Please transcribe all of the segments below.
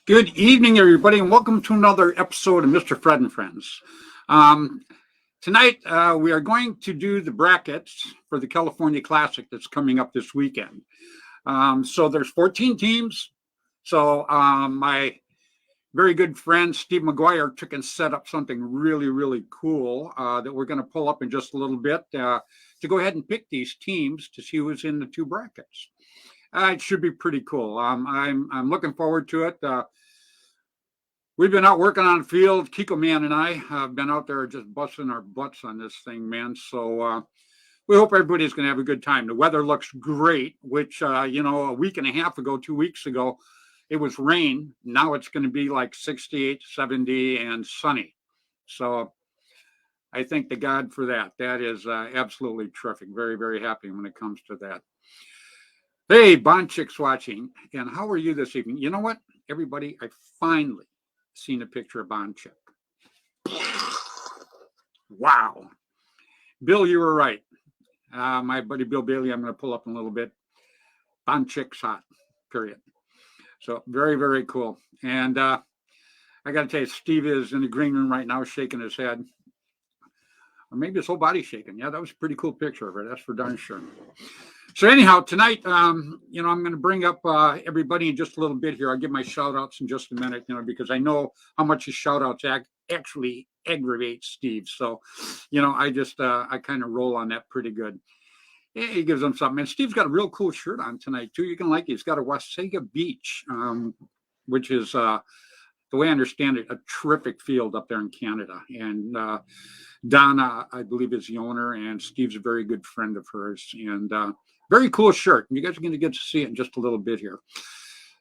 Good evening, everybody, and welcome to another episode of Mr. Fred and Friends. Um, Tonight, we are going to do the brackets for the California Classic that's coming up this weekend. So there's 14 teams. So my very good friend Steve McGuire took and set up something really, really cool that we're going to pull up in just a little bit to go ahead and pick these teams to see who's in the two brackets. It should be pretty cool. I'm looking forward to it. We've been out working on the field. Kiko Man and I have been out there just busting our butts on this thing, man. So we hope everybody's going to have a good time. The weather looks great, which, a week and a half ago, 2 weeks ago, it was rain. Now it's going to be like 68, 70, and sunny. So I thank the God for that. That is absolutely terrific. Very, very happy when it comes to that. Hey, Bond Chicks watching. And how are you this evening? You know what, everybody? I finally seen a picture of Bond Chick. Wow. Bill, you were right. My buddy Bill Bailey, I'm going to pull up in a little bit. Bond Chick's hot, period. So very, very cool. And I got to tell you, Steve is in the green room right now shaking his head. Or maybe his whole body's shaking. Yeah, that was a pretty cool picture of her. That's for darn sure. So anyhow, tonight, I'm going to bring up everybody in just a little bit here. I'll give my shout outs in just a minute, because I know how much his shout outs actually aggravate Steve. So, I kind of roll on that pretty good. He gives them something. And Steve's got a real cool shirt on tonight, too. You can like it. He's got a Wasaga Beach, which is, the way I understand it, a terrific field up there in Canada. And Donna, I believe, is the owner, and Steve's a very good friend of hers. And very cool shirt. You guys are going to get to see it in just a little bit here.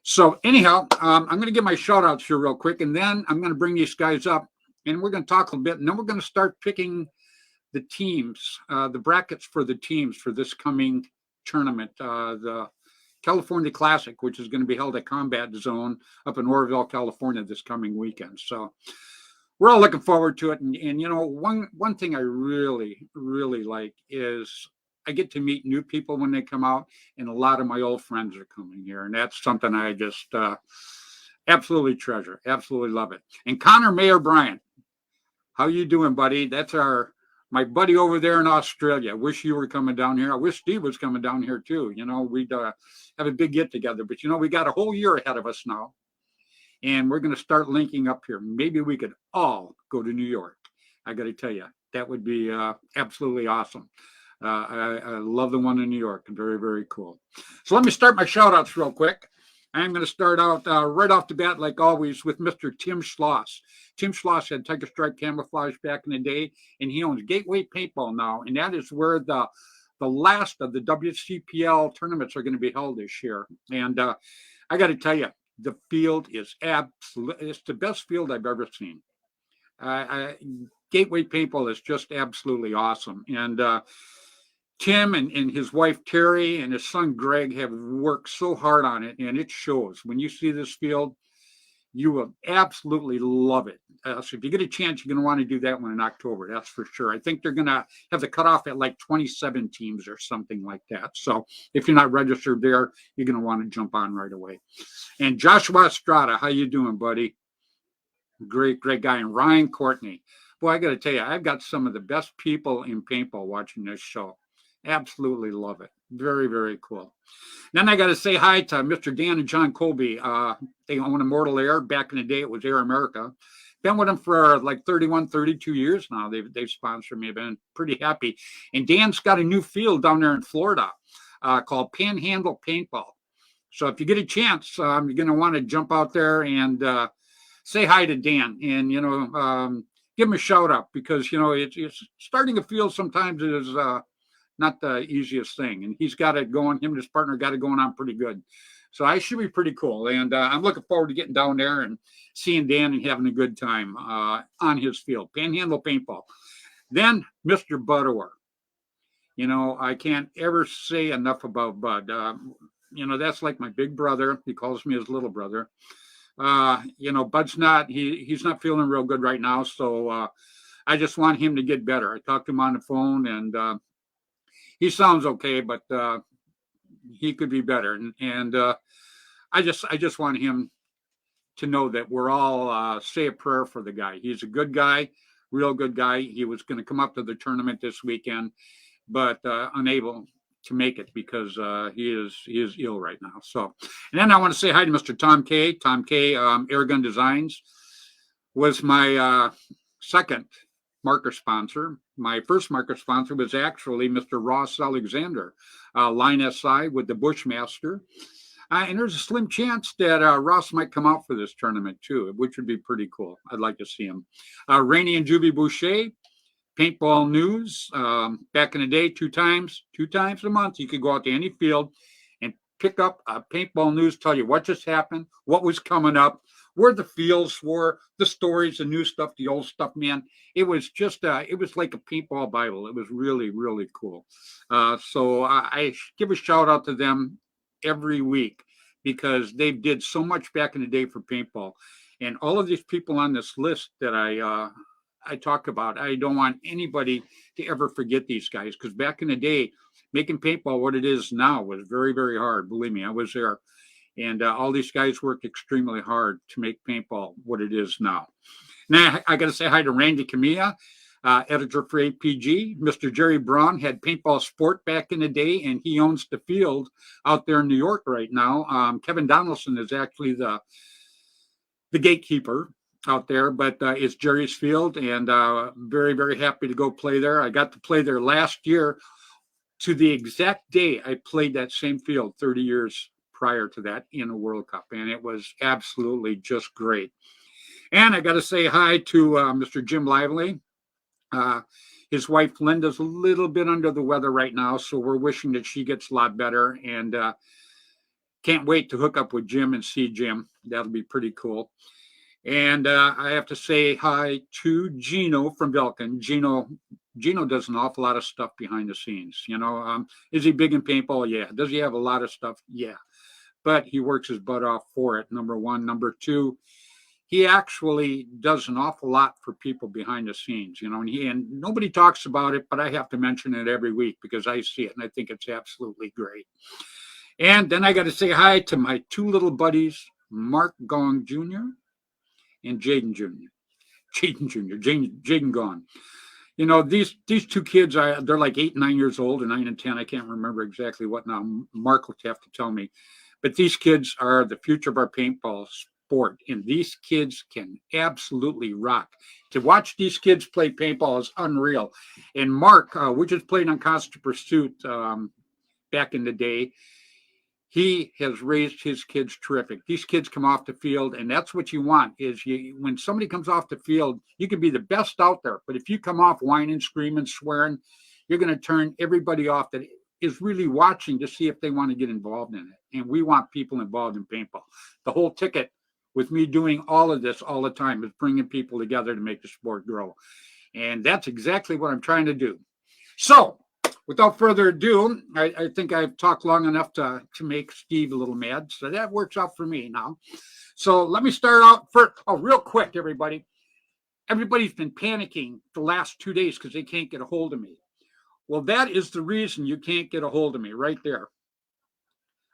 So anyhow, I'm going to give my shout outs here real quick, and then I'm going to bring these guys up, and we're going to talk a little bit, and then we're going to start picking the teams, the brackets for the teams for this coming tournament, the California Classic, which is going to be held at Combat Zone up in Oroville, California this coming weekend. So we're all looking forward to it. And one thing I really, really like is I get to meet new people when they come out, and a lot of my old friends are coming here. And that's something I just absolutely treasure, absolutely love it. And Connor Mayer Bryant, how you doing, buddy? That's my buddy over there in Australia. I wish you were coming down here. I wish Steve was coming down here too. We'd have a big get together. But we got a whole year ahead of us now, and we're going to start linking up here. Maybe we could all go to New York. I got to tell you, that would be absolutely awesome. I love the one in New York. Very, very cool. So let me start my shout outs real quick. I'm going to start out right off the bat, like always, with Mr. Tim Schloss. Tim Schloss had Tiger Stripe Camouflage back in the day, and he owns Gateway Paintball now, and that is where the last of the WCPL tournaments are going to be held this year. And I got to tell you, the field is it's the best field I've ever seen. Gateway Paintball is just absolutely awesome. And Tim and his wife Terry and his son Greg have worked so hard on it, and it shows. When you see this field, you will absolutely love it. So if you get a chance, you're going to want to do that one in October. That's for sure. I think they're going to have the cutoff at like 27 teams or something like that. So if you're not registered there, you're going to want to jump on right away. And Joshua Estrada, how you doing, buddy? Great guy. And Ryan Courtney. Boy, I got to tell you, I've got some of the best people in paintball watching this show. Absolutely love it. Very, very cool. Then I got to say hi to Mr. Dan and John Colby. They own Immortal Air. Back in the day, it was Air America. Been with them for like 31, 32 years now. They've sponsored me. I've been pretty happy. And Dan's got a new field down there in Florida called Panhandle Paintball. So if you get a chance, you're going to want to jump out there and say hi to Dan. And, give him a shout out because, it's starting a field sometimes is not the easiest thing. And he's got it going. Him and his partner got it going on pretty good. So I should be pretty cool. And I'm looking forward to getting down there and seeing Dan and having a good time on his field. Panhandle Paintball. Then Mr. Bud Orr. I can't ever say enough about Bud. That's like my big brother. He calls me his little brother. Bud's he's not feeling real good right now. So I just want him to get better. I talked to him on the phone, and he sounds okay, but he could be better. And I just want him to know that we're all say a prayer for the guy. He's a good guy, real good guy. He was going to come up to the tournament this weekend, but unable to make it because he is ill right now. So, and then I want to say hi to Mr. Tom K. Tom K. Airgun Designs was my second marker sponsor. My first marker sponsor was actually Mr. Ross Alexander, Line SI with the Bushmaster. And there's a slim chance that Ross might come out for this tournament too, which would be pretty cool. I'd like to see him. Rainey and Juby Boucher, Paintball News. Back in the day, two times a month, you could go out to any field and pick up Paintball News, tell you what just happened, what was coming up, where the fields were, the stories, the new stuff, the old stuff, man. It was just, it was like a paintball Bible. It was really, really cool. So I give a shout out to them every week because they did so much back in the day for paintball. And all of these people on this list that I talk about, I don't want anybody to ever forget these guys because back in the day, making paintball what it is now was very, very hard. Believe me, I was there. And all these guys worked extremely hard to make paintball what it is now. Now, I got to say hi to Randy Camilla, editor for APG. Mr. Jerry Braun had Paintball Sport back in the day, and he owns the field out there in New York right now. Kevin Donaldson is actually the gatekeeper out there, but it's Jerry's field, and very, very happy to go play there. I got to play there last year to the exact day I played that same field 30 years prior to that in a World Cup, and it was absolutely just great. And I got to say hi to Mr. Jim Lively. His wife Linda's a little bit under the weather right now, so we're wishing that she gets a lot better, and can't wait to hook up with Jim and see Jim. That'll be pretty cool. And I have to say hi to Gino from Belkin. Gino does an awful lot of stuff behind the scenes. You know, is he big in paintball? Yeah. Does he have a lot of stuff? Yeah. But he works his butt off for it, number one. Number two, he actually does an awful lot for people behind the scenes, you know, and nobody talks about it, but I have to mention it every week because I see it and I think it's absolutely great. And then I got to say hi to my two little buddies, Mark Gong Jr. and Jaden Jr. Jaden Gong. You know, these two kids, they're like 8 and 9 years old, or 9 and 10. I can't remember exactly what now. Mark will have to tell me. But these kids are the future of our paintball sport, and these kids can absolutely rock. To watch these kids play paintball is unreal. And Mark, we just played on Constant Pursuit back in the day. He has raised his kids terrific. These kids come off the field, and that's what you want is when somebody comes off the field, you can be the best out there. But if you come off whining, screaming, swearing, you're going to turn everybody off that is really watching to see if they want to get involved in it. And we want people involved in paintball. The whole ticket with me doing all of this all the time is bringing people together to make the sport grow. And that's exactly what I'm trying to do. So without further ado, I think I've talked long enough to make Steve a little mad. So that works out for me now. So let me start out first. Oh, real quick, everybody. Everybody's been panicking the last 2 days because they can't get a hold of me. Well, that is the reason you can't get a hold of me right there.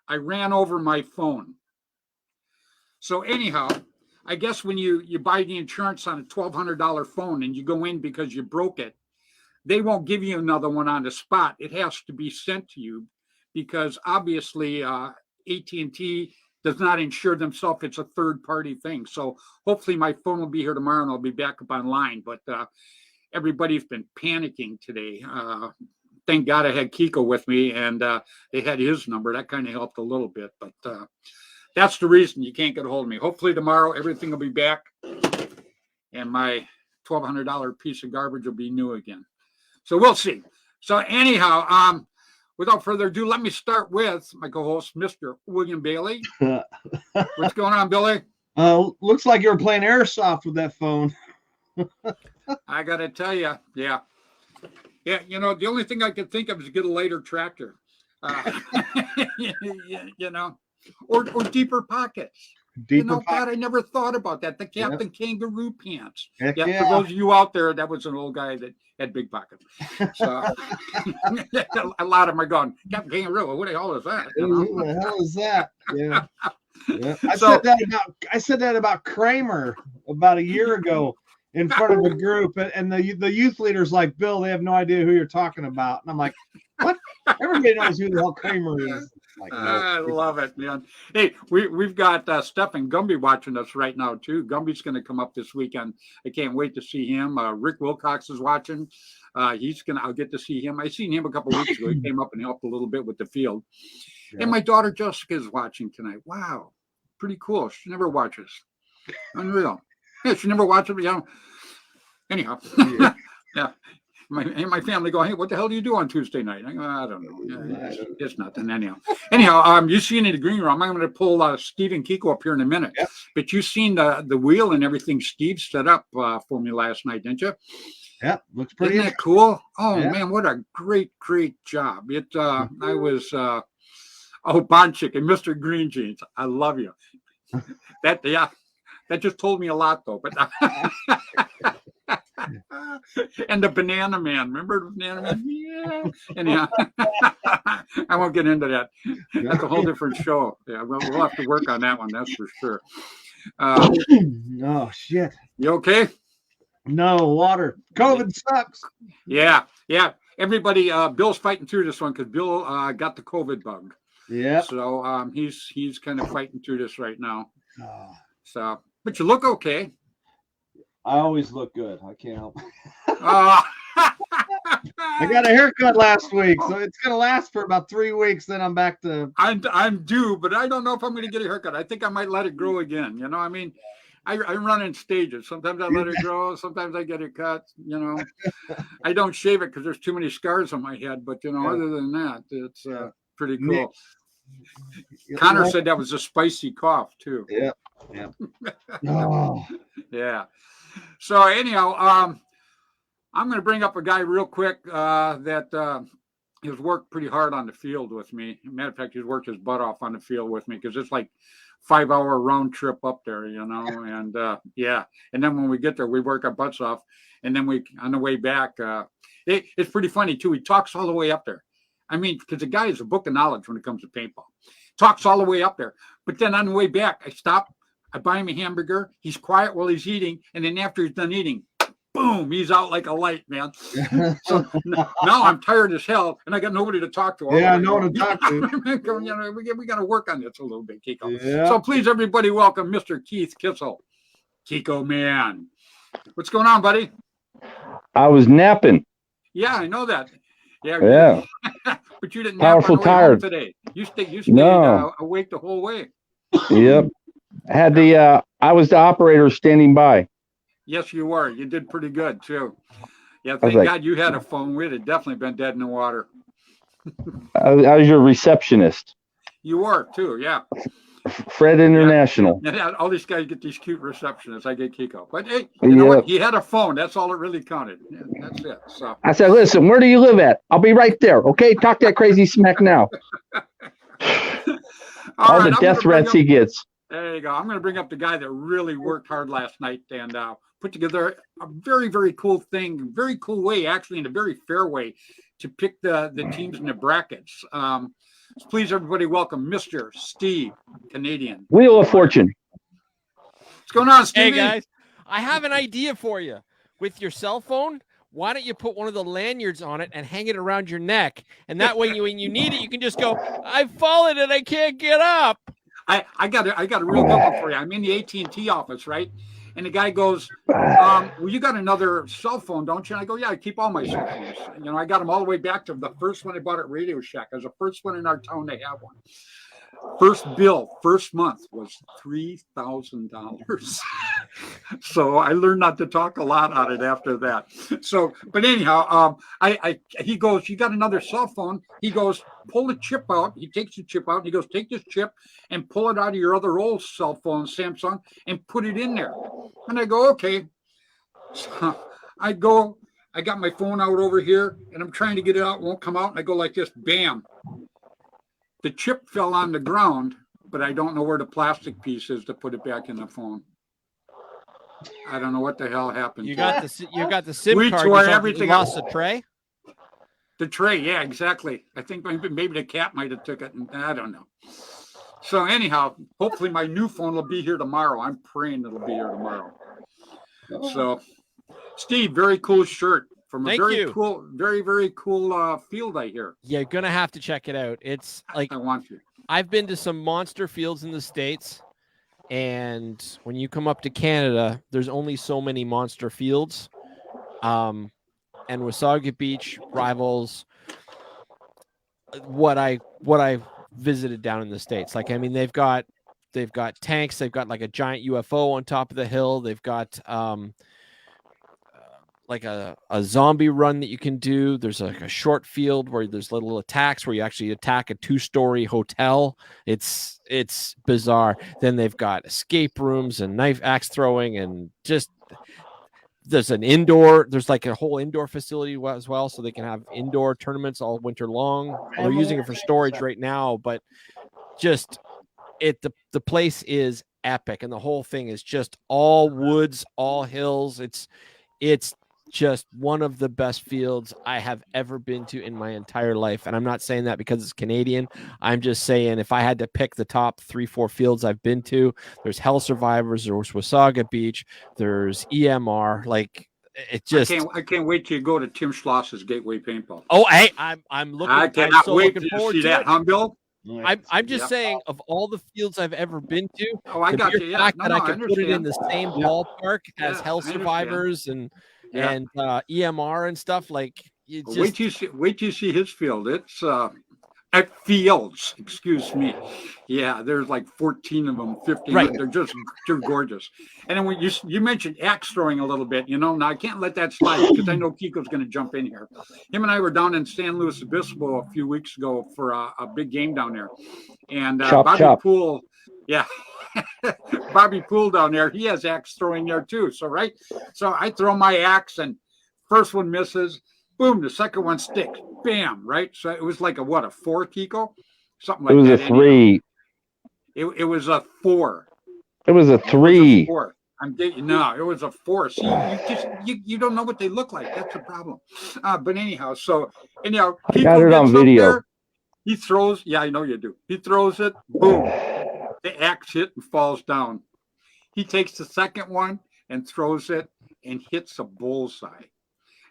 I ran over my phone. So anyhow, I guess when you buy the insurance on a $1,200 phone and you go in because you broke it, they won't give you another one on the spot. It has to be sent to you because obviously AT&T does not insure themselves. It's a third-party thing. So hopefully my phone will be here tomorrow and I'll be back up online. But everybody's been panicking today. Thank God I had Kiko with me and they had his number. That kind of helped a little bit. But that's the reason you can't get a hold of me. Hopefully tomorrow everything will be back and my $1,200 piece of garbage will be new again. So we'll see. So anyhow, without further ado, let me start with my co-host, Mr. William Bailey. What's going on, Billy? Looks like you were playing airsoft with that phone. I got to tell you, yeah. You know, the only thing I could think of is get a lighter tractor, you know, or deeper pockets. God, I never thought about that. The Captain Kangaroo pants. Heck yeah, for those of you out there, that was an old guy that had big pockets. So a lot of them are going, Captain Kangaroo, what the hell is that? You know? What the hell is that? Yeah. Yeah. So I said that about Kramer about a year ago in front of a group, and the youth leader's like, Bill, they have no idea who you're talking about. And I'm like, what? Everybody knows who the hell Kramer is. Like, no. I love it, man. Hey, we've got Stephen Gumby watching us right now too. Gumby's going to come up this weekend. I can't wait to see him. Rick Wilcox is watching. I'll get to see him. I seen him a couple of weeks ago. He came up and helped a little bit with the field. Yeah. And my daughter Jessica is watching tonight. Wow, pretty cool. She never watches. Unreal. Yeah, she never watches. Yeah. Anyhow, yeah. My family go, hey, what the hell do you do on Tuesday night? I go, I don't know. Yeah, it's nothing. Anyhow, you seen in the green room. I'm going to pull Steve and Kiko up here in a minute. Yep. But you seen the wheel and everything Steve set up for me last night, didn't you? Yeah, looks pretty. Isn't that cool? Oh man, what a great job! I was Bonchick and Mr. Green Jeans. I love you. That just told me a lot though. But and the Banana Man, remember the Banana Man? Yeah. Anyhow, I won't get into that. That's a whole different show. Yeah, we'll have to work on that one. That's for sure. Oh shit! You okay? No, water. COVID sucks. Yeah. Everybody, Bill's fighting through this one because Bill got the COVID bug. Yeah. So he's kind of fighting through this right now. So, but you look okay. I always look good. I can't help. I got a haircut last week, so it's gonna last for about 3 weeks. Then I'm back to. I'm due, but I don't know if I'm going to get a haircut. I think I might let it grow again. You know, I mean. I run in stages. Sometimes I let it grow. Sometimes I get it cut. You know, I don't shave it because there's too many scars on my head. But, other than that, it's pretty cool. Connor said that was a spicy cough, too. Yeah. Oh. Yeah. So, anyhow, I'm going to bring up a guy real quick that has worked pretty hard on the field with me. Matter of fact, he's worked his butt off on the field with me because it's like 5-hour round trip up there, and and then when we get there, we work our butts off, and then on the way back, it's pretty funny too. He talks all the way up there. I mean, because the guy is a book of knowledge when it comes to paintball. Talks all the way up there, but then on the way back, I stop, I buy him a hamburger. He's quiet while he's eating, and then after he's done eating, boom, he's out like a light, man. So now I'm tired as hell, and I got nobody to talk to. Yeah, no one to talk to. We got to work on this a little bit, Kiko. Yeah. So please, everybody, welcome Mr. Keith Kissel. Kiko, man. What's going on, buddy? I was napping. Yeah, I know that. Yeah. But you didn't powerful nap on the way home tired today. You stayed awake the whole way. Yep. I was the operator standing by. Yes, you were. You did pretty good, too. Yeah, thank God you had a phone. We'd have definitely been dead in the water. I was your receptionist. You were, too, yeah. Fred International. Yeah, all these guys get these cute receptionists. I get Kiko. But, hey, you know what? He had a phone. That's all that really counted. Yeah, that's it. So I said, listen, where do you live at? I'll be right there, okay? Talk that crazy smack now. all right, the death threats he gets. There you go. I'm going to bring up the guy that really worked hard last night and put together a very, very cool thing, very cool way, actually, in a very fair way to pick the teams in the brackets. So please, everybody, welcome Mr. Steve Canadian. Wheel of Fortune. What's going on, Stevie? Hey, guys. I have an idea for you. With your cell phone, why don't you put one of the lanyards on it and hang it around your neck? And that way, when you need it, you can just go, I've fallen and I can't get up. I got a real good one for you. I'm in the AT&T office, right? And the guy goes, well, you got another cell phone, don't you? And I go, yeah, I keep all my cell phones. I got them all the way back to the first one I bought at Radio Shack. I was the first one in our town to have one. First bill, first month was $3,000. So I learned not to talk a lot on it after that. So, but anyhow, he goes, you got another cell phone? He goes, pull the chip out. He takes the chip out. And he goes, take this chip and pull it out of your other old cell phone, Samsung, and put it in there. And I go, okay. So I got my phone out over here, and I'm trying to get it out. It won't come out. And I go like this, bam. The chip fell on the ground, but I don't know where the plastic piece is to put it back in the phone. I don't know what the hell happened. You got the SIM we card. Tore everything you lost out. The tray. The tray, yeah, exactly. I think maybe the cat might have took it. And I don't know. So anyhow, hopefully my new phone will be here tomorrow. I'm praying it'll be here tomorrow. So, Steve, very cool shirt from a Thank very you. cool, very cool field. I hear. Yeah, you're gonna have to check it out. It's like I want you. I've been to some monster fields in the States, and when you come up to Canada, there's only so many monster fields. And Wasaga Beach rivals what I visited down in the States. Like, I mean, they've got tanks, they've got like a giant UFO on top of the hill, they've got like a zombie run that you can do. There's like a short field where there's little attacks where you actually attack a 2-story hotel. It's bizarre. Then they've got escape rooms and knife axe throwing, and just there's like a whole indoor facility as well, so they can have indoor tournaments all winter long. They're using it for storage right now, but just the place is epic, and the whole thing is just all woods, all hills. It's just one of the best fields I have ever been to in my entire life. And I'm not saying that because it's Canadian. I'm just saying if I had to pick the top 3-4 fields I've been to, there's Hell Survivors, there's Wasaga Beach, there's EMR. Like, it just I can't wait till you go to Tim Schloss's Gateway Paintball. Oh, hey, I'm looking. I cannot wait looking to forward see to that, it. huh, Bill? I'm just saying, of all the fields I've ever been to, Oh, I the got mere you. Yeah, fact no, that no, I could put it in the same ballpark as Yeah, Hell I understand. Survivors and EMR and stuff, like you just Wait till you see his field. It's at Fields, excuse me. Yeah, there's like 14 of them, 15. Right. They're gorgeous. And then when you mentioned axe throwing a little bit, now I can't let that slide because I know Kiko's going to jump in here. Him and I were down in San Luis Obispo a few weeks ago for a big game down there. And Bobby Poole, yeah. Bobby Poole down there, he has axe throwing there too. So I throw my axe and first one misses, boom, the second one sticks, bam, right? So it was like a 4, Kiko? Something like that. It was a 3. It was a 4. It was a 3. It was a 4. See, you don't know what they look like. That's the problem. But anyhow, I Kiko got it on video. There, he throws, yeah, I know you do. He throws it, boom. The axe hit and falls down. He takes the second one and throws it and hits a bullseye.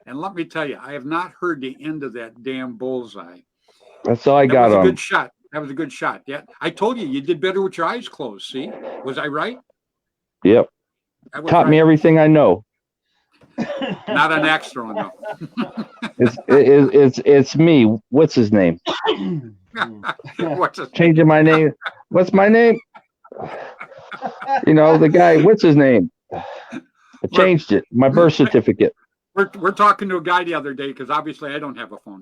And let me tell you, I have not heard the end of that damn bullseye. That's all I got on. That was a good shot. That was a good shot. Yeah, I told you did better with your eyes closed. See, was I right? Yep. Taught me everything I know. Not an axe throwing though. It's me. What's his name? Changing my name. What's my name? The guy. What's his name? I changed it. My birth certificate. We're talking to a guy the other day because obviously I don't have a phone.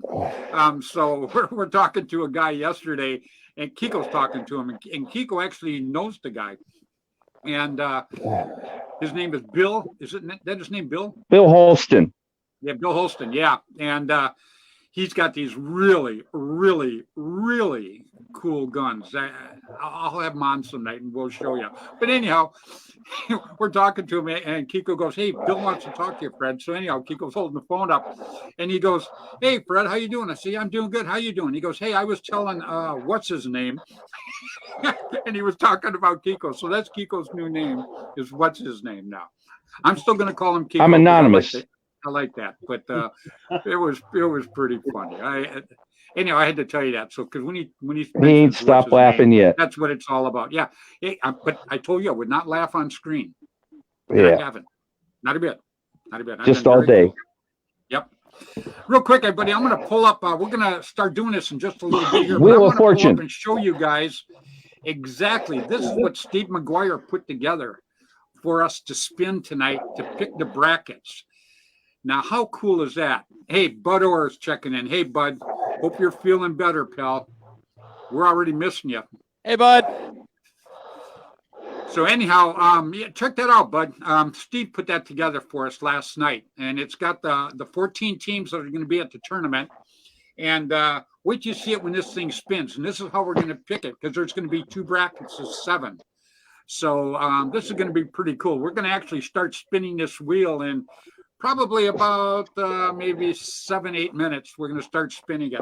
So we're talking to a guy yesterday, and Kiko's talking to him, and Kiko actually knows the guy, and his name is Bill. Is that his name, Bill? Bill Holston. Yeah, Bill Holston. Yeah, and he's got these really, really, really cool guns. I'll have them on some night and we'll show you. But anyhow, we're talking to him, and Kiko goes, "Hey, Bill wants to talk to you, Fred." So anyhow, Kiko's holding the phone up, and he goes, "Hey, Fred, how you doing?" I say, "I'm doing good. How you doing?" He goes, "Hey, I was telling what's his name," and he was talking about Kiko. So that's Kiko's new name is what's his name now. I'm still going to call him Kiko. I'm anonymous. I like that, but it was pretty funny. Anyhow, I had to tell you that. So because when he ain't stopped laughing yet. That's what it's all about. Yeah, but I told you I would not laugh on screen. Yeah, I haven't. Not a bit. Just all day. Cool. Yep. Real quick, everybody, I'm going to pull up. We're going to start doing this in just a little bit here. Wheel of Fortune. Pull up and show you guys exactly. This is what Steve McGuire put together for us to spin tonight to pick the brackets. Now, how cool is that? Hey, Bud Orr's checking in. Hey, Bud. Hope you're feeling better, pal. We're already missing you. Hey, Bud. So anyhow, check that out, Bud. Steve put that together for us last night, and it's got the 14 teams that are going to be at the tournament. And wait till you see it when this thing spins. And this is how we're going to pick it, because there's going to be 2 brackets of 7. So this is going to be pretty cool. We're going to actually start spinning this wheel in probably about maybe 7-8 minutes. We're going to start spinning it,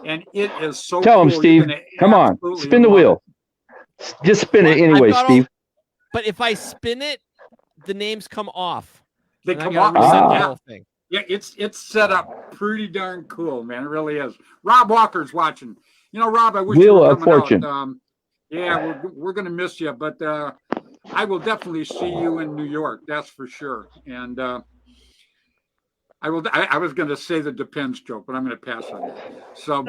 and it is so Tell cool. him, Steve. Come on, spin the wheel. Just spin it Well, I've anyway, got Steve. But if I spin it, the names come off. They And I come gotta off. reset the Yeah. whole thing. Yeah, it's set up pretty darn cool, man. It really is. Rob Walker's watching. You know, Rob, I wish you Wheel were of coming Fortune. out. Yeah, we're gonna miss you, but I will definitely see you in New York. That's for sure. And I will. I was going to say the depends joke, but I'm going to pass on that. So,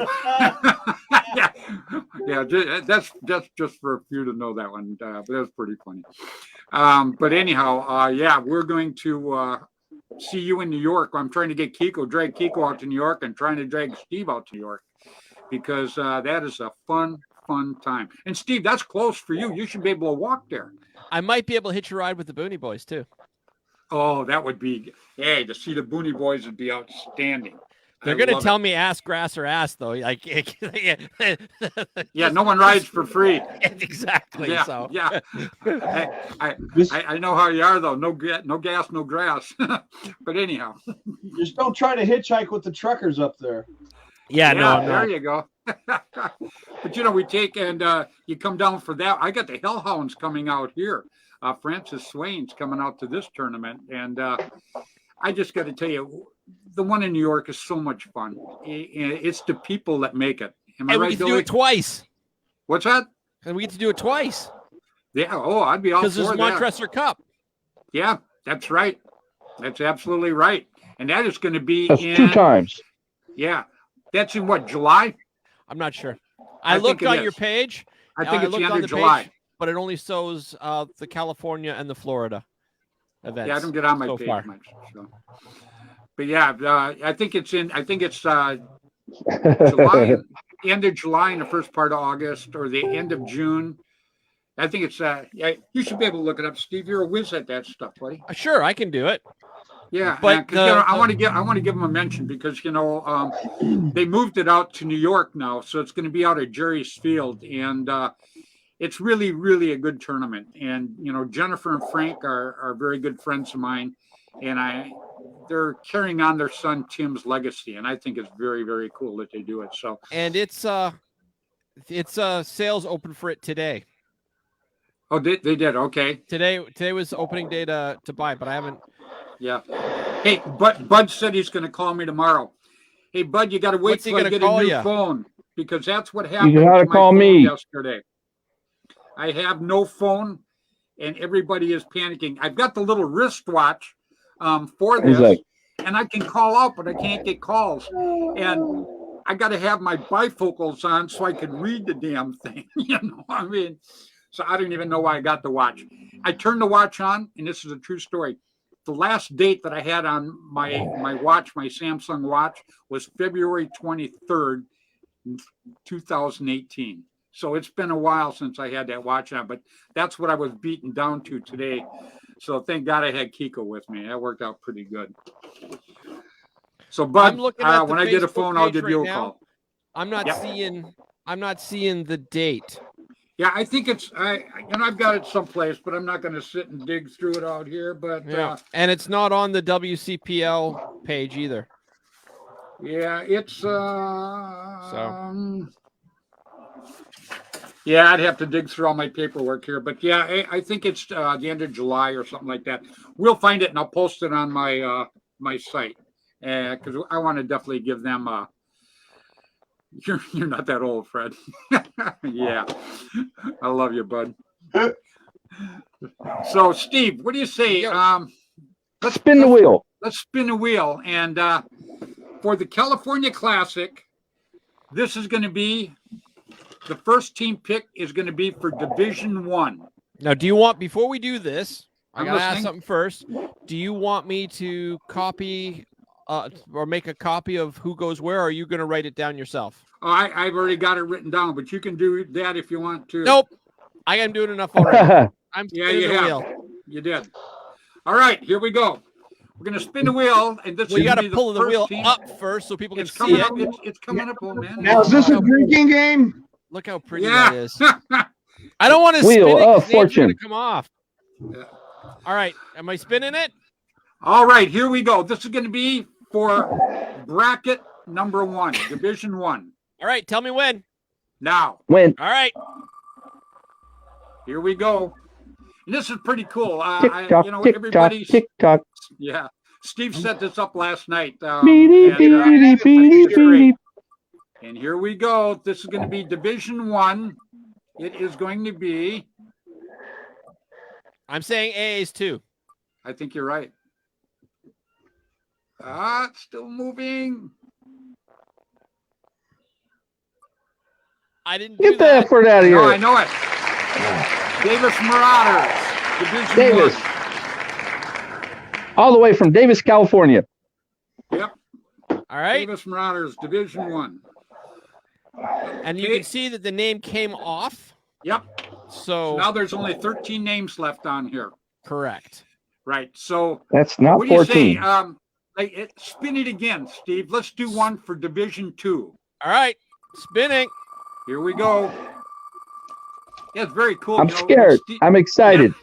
yeah. That's just for a few to know that one, but that's pretty funny. But anyhow, yeah, we're going to see you in New York. I'm trying to drag Kiko out to New York, and trying to drag Steve out to New York because that is a fun time. And Steve, that's close for you. You should be able to walk there. I might be able to hitch a ride with the Booney Boys too. Oh, that would be, hey, to see the Booney Boys would be outstanding. They're going to tell me ass, grass, or ass, though. Like, yeah, no one rides for free. Exactly. Yeah, so. yeah. I know how you are, though. No gas, no grass. But anyhow. Just don't try to hitchhike with the truckers up there. Yeah, no, I'm there not. you go. But, you know, we take and you come down for that. I got the Hellhounds coming out here. Francis Swain's coming out to this tournament. And I just got to tell you, the one in New York is so much fun. It's the people that make it. Am I And right, we get to Billy? do it twice. What's that? And we get to do it twice. Yeah. Oh, I'd be all for Because there's that. Montresor Cup. Yeah, that's right. That's absolutely right. And that is going to be That's in 2 times. Yeah. That's in what, July? I'm not sure. I I think looked it on is. your page. I think it's looked the end on of the July. page, but it only shows the California and the Florida events. Yeah, I don't get on my so page far. much. So. But yeah, I think it's July, end of July and the first part of August, or the end of June. I think it's yeah. You should be able to look it up, Steve. You're a whiz at that stuff, buddy. Sure, I can do it. Yeah, But you know, I want to give them a mention because you know they moved it out to New York now, so it's going to be out at Jerry's Field, and it's really a good tournament. And you know, Jennifer and Frank are very good friends of mine, and they're carrying on their son Tim's legacy, and I think it's very cool that they do it. So, And it's sales open for it today. oh, they did okay. Today was opening day to buy, but I haven't. Yeah. Hey, Bud said he's going to call me tomorrow. Hey, Bud, you got to wait What's he till I gonna get a call new ya? phone because that's what happened You gotta to my call phone me. yesterday. I have no phone, and everybody is panicking. I've got the little wristwatch for He's this, like- and I can call out, but I can't get calls. And I got to have my bifocals on so I can read the damn thing. You know, I mean, so I don't even know why I got the watch. I turned the watch on, and this is a true story. The last date that I had on my watch, my Samsung watch, was February 23rd, 2018. So it's been a while since I had that watch on, but that's what I was beaten down to today. So thank God I had Kiko with me. That worked out pretty good. So, Bud, I'm looking at the when I get a Facebook phone, I'll page give you a right now. call. I'm not Yep. seeing the date. Yeah, I think it's I've got it someplace, but I'm not going to sit and dig through it out here. But Yeah. And it's not on the WCPL page either. yeah, it's yeah, I'd have to dig through all my paperwork here, but yeah, I think it's the end of July or something like that. We'll find it and I'll post it on my my site because I want to definitely give them You're not that old, Fred. Yeah, I love you, bud. So, Steve, what do you say? Let's spin the wheel. Let's spin a wheel, and for the California Classic, this is going to be the first team pick is going to be for Division 1. Now, do you want, before we do this, I I'm gotta ask listening. something first. Do you want me to copy or make a copy of who goes where, or are you going to write it down yourself? Oh, I've already got it written down, but you can do that if you want to. Nope. I am doing enough already. I'm Yeah, spinning you the have. wheel. You did. All right, here we go. We're going to spin the wheel, and this Well, you got got to pull the first wheel team. up first so people can It's see coming it. up. It's coming up, old man. Now, is this a drinking game? Look how pretty Yeah. that is. I don't want to Wheel spin it 'cause of the name's Fortune. gonna come off. Yeah. All right. Am I spinning it? All right, here we go. This is going to be for bracket number 1, Division 1. All right. Tell me when. Now, When? All right. Here we go. And this is pretty cool. Tick tock, you know, tick tock, everybody's tick tock. yeah. Steve set this up last night. Beady, And, beady, beady, it's great. beady. And here we go. This is going to be Division 1. It is going to be. I'm saying A's too. I think you're right. It's still moving. I didn't do Get the that. effort out of No, I here. know it. Davis Marauders, Division Davis. 1. All the way from Davis, California. Yep. All right. Davis Marauders, Division 1. And you can see that the name came off. Yep. So Now there's only 13 names left on here. correct. Right. So That's not what do you 14. say? Spin it again, Steve. Let's do one for Division 2. All right. Spinning. Here we go. Yeah, it's very cool. I'm You know, scared. I'm excited.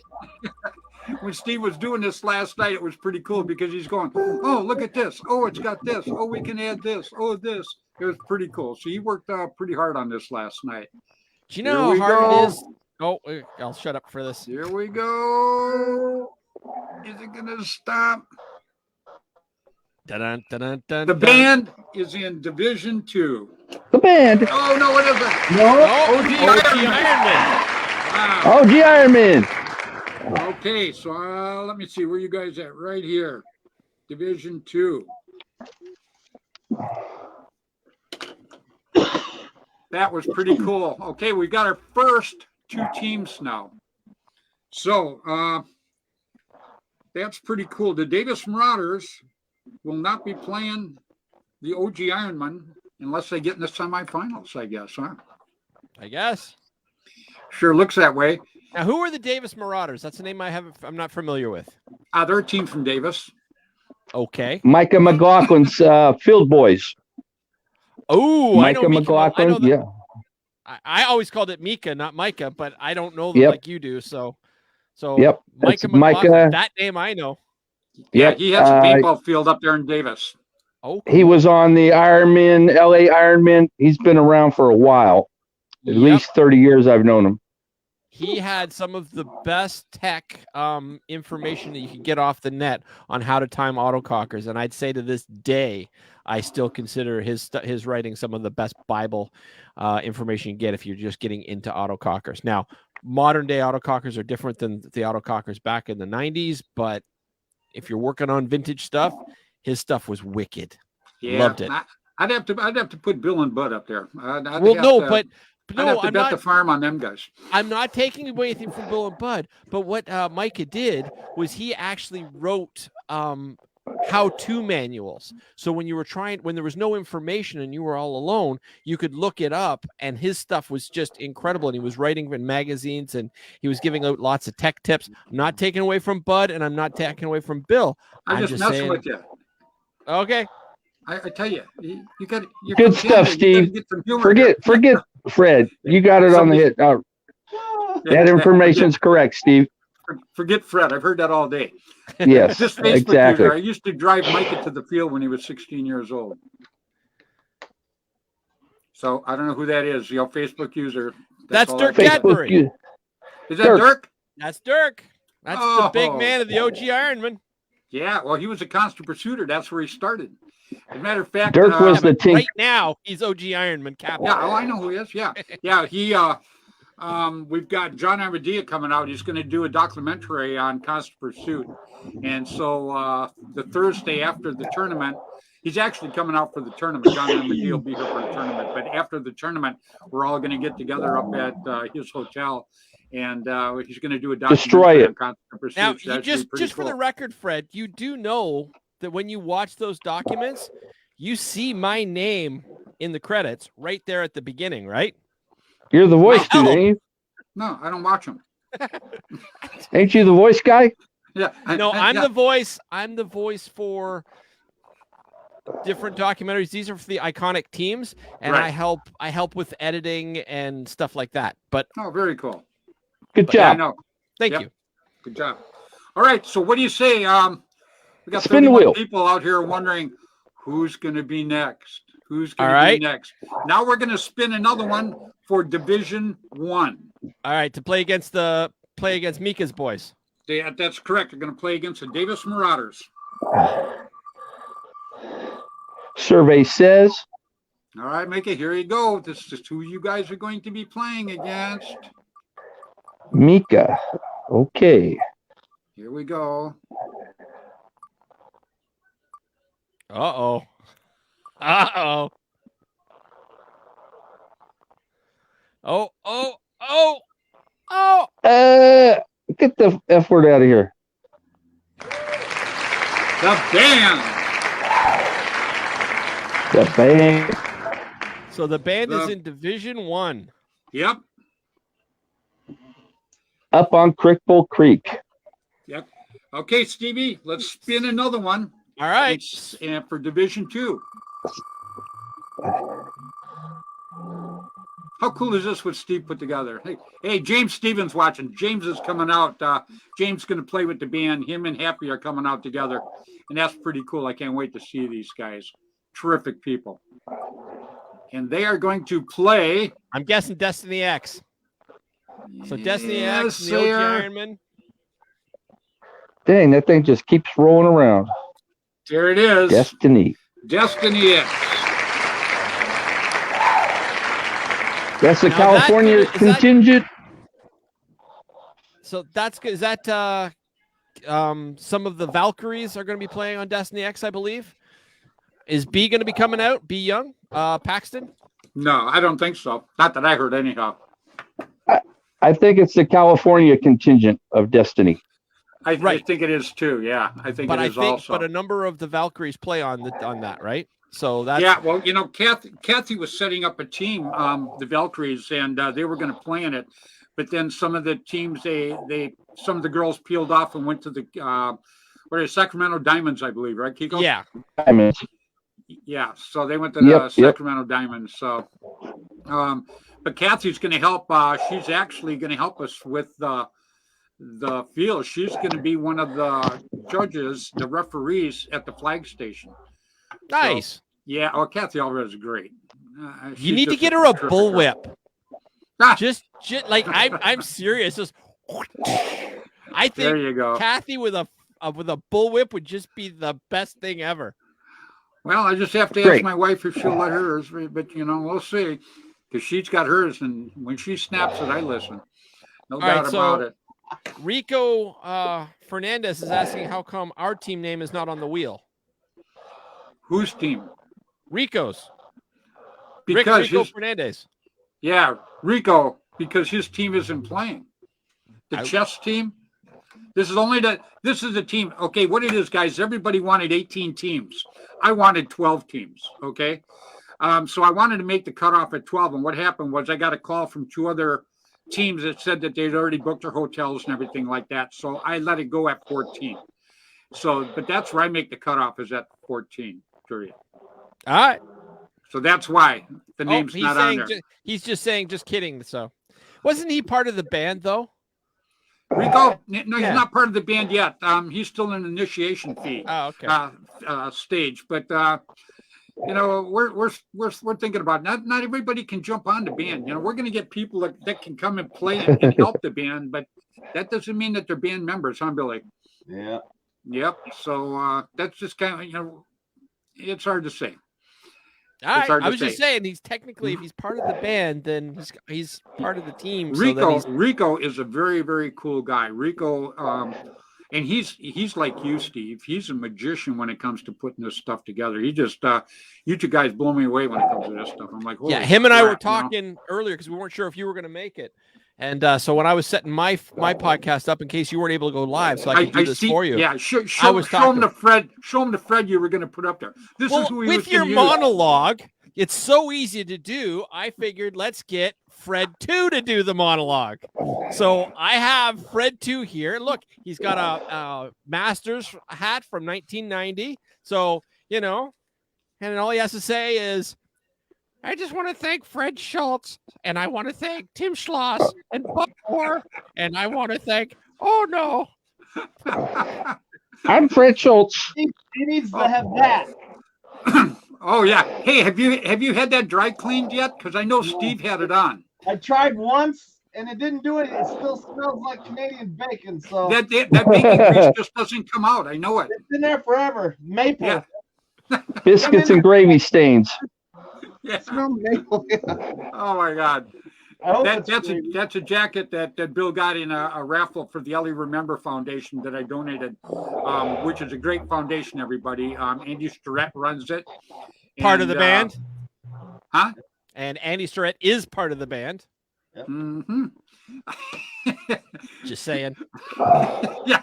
when Steve was doing this last night, it was pretty cool because he's going, oh, look at this. Oh, it's got this. Oh, we can add this. Oh, this. It was pretty cool. So he worked pretty hard on this last night. Do you know Here how we hard go. it is? Oh, I'll shut up for this. Here we go. Is it going to stop? Dun, dun, dun, dun, The dun. band is in Division 2. The band. Oh, no, it isn't. No. Oh, OG Ironman. Wow. OG Ironman. Okay, so let me see. Where you guys at? Right here. Division 2. That was pretty cool. Okay, we got our first 2 teams now. So that's pretty cool. The Davis Marauders will not be playing the OG Ironman unless they get in the semifinals, I guess, huh? I guess. Sure looks that way. Now, who are the Davis Marauders? That's a name I'm not familiar with. They're a team from Davis. Okay. Micah McLaughlin's Field Boys. Oh, I know Micah Mika. McLaughlin. I know Yeah. I always called it Mika, not Micah, but I don't know them Yep. like you do. So Yep. Micah That's McLaughlin, Micah. that name I know. Yeah, Yep. he has a paintball field up there in Davis. Oh, He was on the Ironman, LA Ironman. He's been around for a while. At Yep. least 30 years I've known him. He had some of the best tech information that you could get off the net on how to time autocockers, and I'd say to this day, I still consider his writing some of the best Bible information you get if you're just getting into autocockers. Now, modern day autocockers are different than the autocockers back in the 90s, but if you're working on vintage stuff, his stuff was wicked. Yeah, Loved it. I'd have to put Bill and Bud up there. I'd Well, have no, to- but I'd no, have to I'm bet not. the farm on them guys. I'm not taking away anything from Bill and Bud, but what Micah did was he actually wrote how-to manuals. So when there was no information and you were all alone, you could look it up, and his stuff was just incredible. And he was writing in magazines, and he was giving out lots of tech tips. I'm not taking away from Bud, and I'm not taking away from Bill. I'm just messing with you. Okay. I tell you, you got Good stuff, Steve. Forget Fred. You got it on the hit. That information's correct, Steve. Forget Fred. I've heard that all day. Yes, This Facebook exactly. user, I used to drive Micah to the field when he was 16 years old. So I don't know who that is. Your Facebook user. That's all Dirk I can say. Cadbury. Facebook, Is that Dirk. Dirk? That's Dirk. That's the big Oh. man of the OG Ironman. Yeah. Well, he was a constant pursuiter. That's where he started. As a matter of fact, Dirk was the tink. Right now, he's OG Ironman captain. Yeah, oh, I know who he is. Yeah, yeah. We've got John Armadillo coming out. He's going to do a documentary on Constant Pursuit, and so the Thursday after the tournament, he's actually coming out for the tournament. John Armadillo will be here for the tournament, but after the tournament, we're all going to get together up at his hotel, and he's going to do a documentary Destroy it. on Constant Pursuit. Now, So you that should be pretty just for the cool. record, Fred, you do know that when you watch those documents, you see my name in the credits right there at the beginning, right? You're the voice dude, Wow. ain't you? No, I don't watch him. Ain't you the voice guy? Yeah, No, I'm yeah. the voice. I'm the voice for different documentaries. These are for the iconic teams, and Right. I help with editing and stuff like that. But Oh, very cool. Good Yeah, I job. know. thank Yep. you. Good job. All right. So what do you say? We got Spin the 31 wheel. people out here wondering who's going to be next. Who's going All to right. be next? Now we're going to spin another one for Division 1. All right, to play against Mika's boys. That's correct. They're going to play against the Davis Marauders. Survey says. All right, Mika, here you go. This is who you guys are going to be playing against. Mika. Okay. Here we go. Uh-oh. Uh-oh. Oh. Get the F word out of here. The band. The band. So the band is in Division 1. Yep. Up on Crickbull Creek. Yep. Okay, Stevie, let's spin another one. All right. And for Division 2. How cool is this what Steve put together? Hey, James Stevens watching. James is coming out. James is going to play with the band. Him and Happy are coming out together. And that's pretty cool. I can't wait to see these guys. Terrific people. And they are going to play. I'm guessing Destiny X. So Destiny X, and the OG Ironman. Dang, that thing just keeps rolling around. There it is. Destiny X. That's the California contingent. So that's good. Is that some of the Valkyries are going to be playing on Destiny X, I believe? Is B going to be coming out? B Young? Paxton? No, I don't think so. Not that I heard anyhow. I think it's the California contingent of Destiny. I think it is too. Yeah, I think it is also. But a number of the Valkyries play on that, right? So that's well, Kathy was setting up a team, the Valkyries, and they were going to play in it, but then some of the teams, some of the girls peeled off and went to the Sacramento Diamonds, I believe, right, Kiko? Yeah. Diamonds. Yeah, so they went to the Sacramento Diamonds. So, but Kathy's going to help. She's actually going to help us with the field. She's going to be one of the judges, the referees at the flag station. Nice. So, yeah. Oh, Kathy Alvarez is great. You need to get her a bullwhip. Just like I'm serious. Just, I think there you go. Kathy with a bullwhip would just be the best thing ever. Well, I just have to ask my wife if she'll let hers, but we'll see, because she's got hers, and when she snaps it, I listen. No doubt about it. Rico Fernandez is asking how come our team name is not on the wheel. Whose team? Rico's. Because Rico Fernandez. Yeah, Rico, because his team isn't playing. The chess team. This is the team. Okay, what it is, guys, everybody wanted 18 teams. I wanted 12 teams, okay? So I wanted to make the cutoff at 12, and what happened was I got a call from 2 other teams that said that they'd already booked their hotels and everything like that, so I let it go at 14. So, but that's where I make the cutoff, is at 14, period. All right. So that's why the name's not on there. He's just saying, just kidding. So, wasn't he part of the band, though? Rico? No, he's not part of the band yet. He's still in initiation fee stage. But we're thinking about it. Not everybody can jump on the band. We're going to get people that can come and play and help the band, but that doesn't mean that they're band members, huh, Billy? Yeah. Yep. So that's just kind of it's hard to say. All right. I was just saying, he's technically, if he's part of the band, then he's part of the team. Rico is a very, very cool guy. Rico, and he's like you, Steve. He's a magician when it comes to putting this stuff together. He just, you two guys blow me away when it comes to this stuff. I'm like, yeah. Him and I were talking earlier because we weren't sure if you were going to make it, and so when I was setting my podcast up in case you weren't able to go live, so I could do this for you. Yeah, show him the Fred. Show him the Fred you were going to put up there. This is who he was with your monologue. It's so easy to do. I figured let's get Fred 2 to do the monologue. So I have Fred 2 here. Look, he's got a Masters hat from 1990. So, and all he has to say is, I just want to thank Fred Schultz, and I want to thank Tim Schloss and Buck Moore, and I want to thank, I'm Fred Schultz. He needs to have that. Oh yeah. Hey, have you had that dry cleaned yet? Because I know Steve had it on. I tried once and it didn't do it. It still smells like Canadian bacon. So That bacon grease just doesn't come out. I know it. it's been there forever. Maple. Yeah. Biscuits and gravy stains. Yeah. Smell maple. Yeah. Oh my God. I hope That's a jacket that Bill got in a raffle for the Ellie Remember Foundation that I donated, which is a great foundation. Everybody, Andy Storette runs it. Part of the band. Huh? And Andy Storette is part of the band. Mm-hmm. Just saying. Yeah.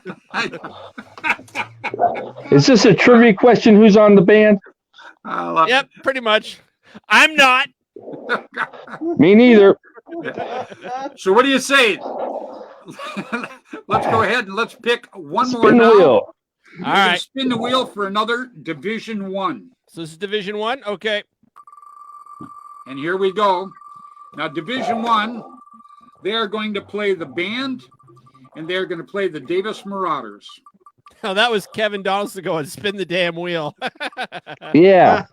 Is this a trivia question? Who's on the band? Yep, pretty much. I'm not. Me neither. So what do you say? Let's go ahead and let's pick one more Spin the now. wheel. All right. Spin the wheel for another Division 1. So this is Division 1. Okay. And here we go. Now, Division 1, they are going to play the band, and they're going to play the Davis Marauders. Oh, that was Kevin Donaldson going, spin the damn wheel. Yeah.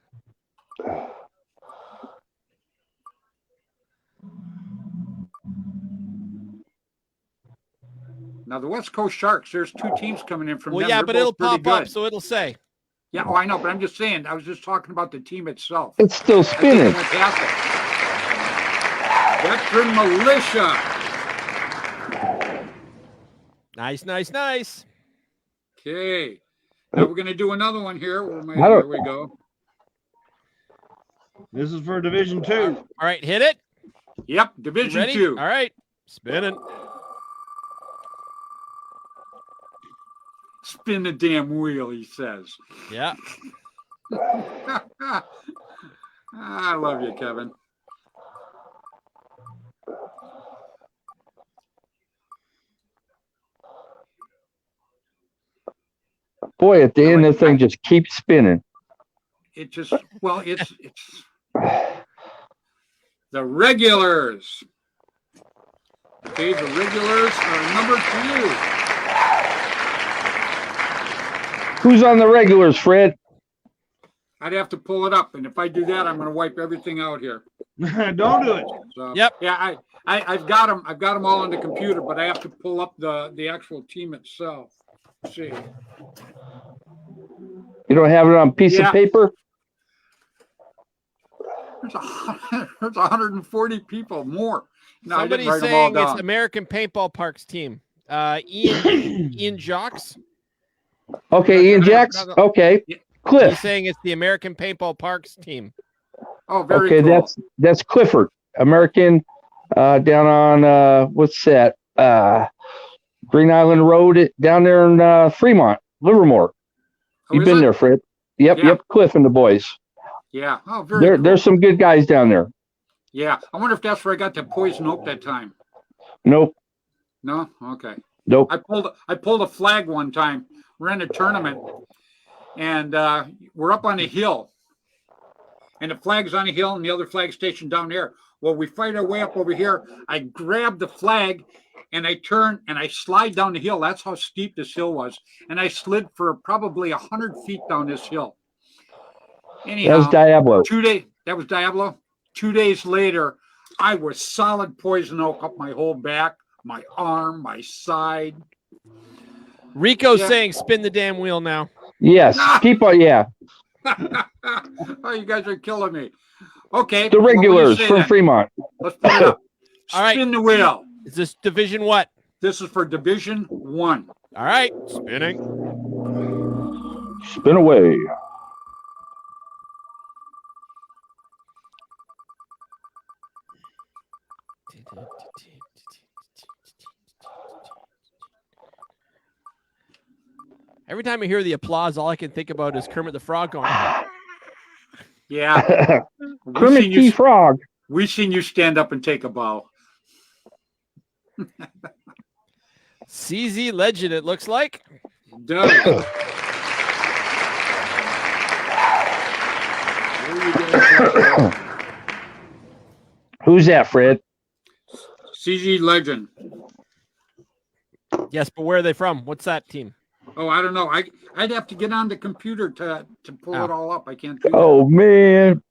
Now, the West Coast Sharks, there's 2 teams coming in from Well, them. yeah, They're but both it'll pretty pop up, good. so it'll say. Yeah, oh, I know, but I'm just saying. I was just talking about the team itself. It's still I think spinning. fantastic. Veteran Militia. Nice, nice, nice. Okay. Now we're going to do another one here. I Here don't- we go. This is for Division 2. All right, hit it. Yep, You Division ready? 2. All right, spinning. Spin the damn wheel, he says. Yeah. I love you, Kevin. Boy, at the end, the thing just keeps spinning. It just, well, it's the regulars. Okay, the regulars are number 2. Who's on the regulars, Fred? I'd have to pull it up, and if I do that, I'm going to wipe everything out here. Don't do it. So, Yep. Yeah, I've got them. I've got them all on the computer, but I have to pull up the actual team itself. Let's see. You don't have it on a piece Yeah. of paper? There's 140 people more. No, I didn't Somebody's write them all saying it's down. American Paintball Parks team. Ian Jocks. Okay, Ian Jacks. Okay. He's Cliff. saying it's the American Paintball Parks team. Oh, very Okay, cool. that's Clifford. American down on what's that? Green Island Road down there in Fremont, Livermore. Oh, You've is been it? there, Fred. Yep, Yeah. yep, Cliff and the boys. Yeah. Oh, very cool. There's some good guys down there. Yeah. I wonder if that's where I got the poison oak that time. Nope. No? Okay. Nope. I pulled a flag one time. We're in a tournament, and we're up on a hill, and the flag's on a hill, and the other flag stationed down there. Well, we fight our way up over here. I grab the flag, and I turn, and I slide down the hill. That's how steep this hill was, and I slid for probably 100 feet down this hill. Anyhow, That was Diablo. That was Diablo. 2 days later, I was solid poison oak up my whole back, my arm, my side. Rico's Yeah. saying spin the damn wheel now. Yes. Keep on. Yeah. Oh, you guys are killing me. Okay. The what do you regulars say from then? Fremont. Let's put it up. All right. Spin the wheel. Is this division what? This is for Division 1. All right, spinning. Spin away. Every time I hear the applause, all I can think about is Kermit the Frog going. Yeah. Kermit T. Frog. We've seen you stand up and take a bow. CZ Legend, it looks like. Doug. Who's that, Fred? CG Legend. Yes, but where are they from? What's that team? Oh, I don't know. I'd have to get on the computer to pull it all up. I can't do that. Oh man.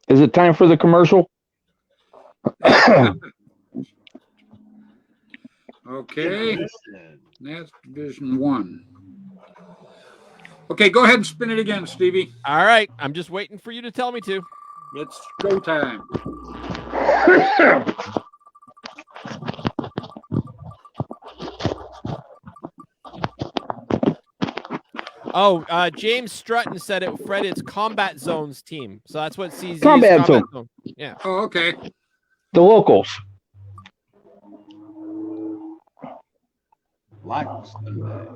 Is it time for the commercial? Okay, that's Division 1. Okay, go ahead and spin it again, Stevie. All right. I'm just waiting for you to tell me to. It's go time. Oh, James Strutton said it. Fred, it's Combat Zones team. So that's what CZ Combat is. Zone. Zone. Yeah. Oh, okay. The locals. Black Sunday.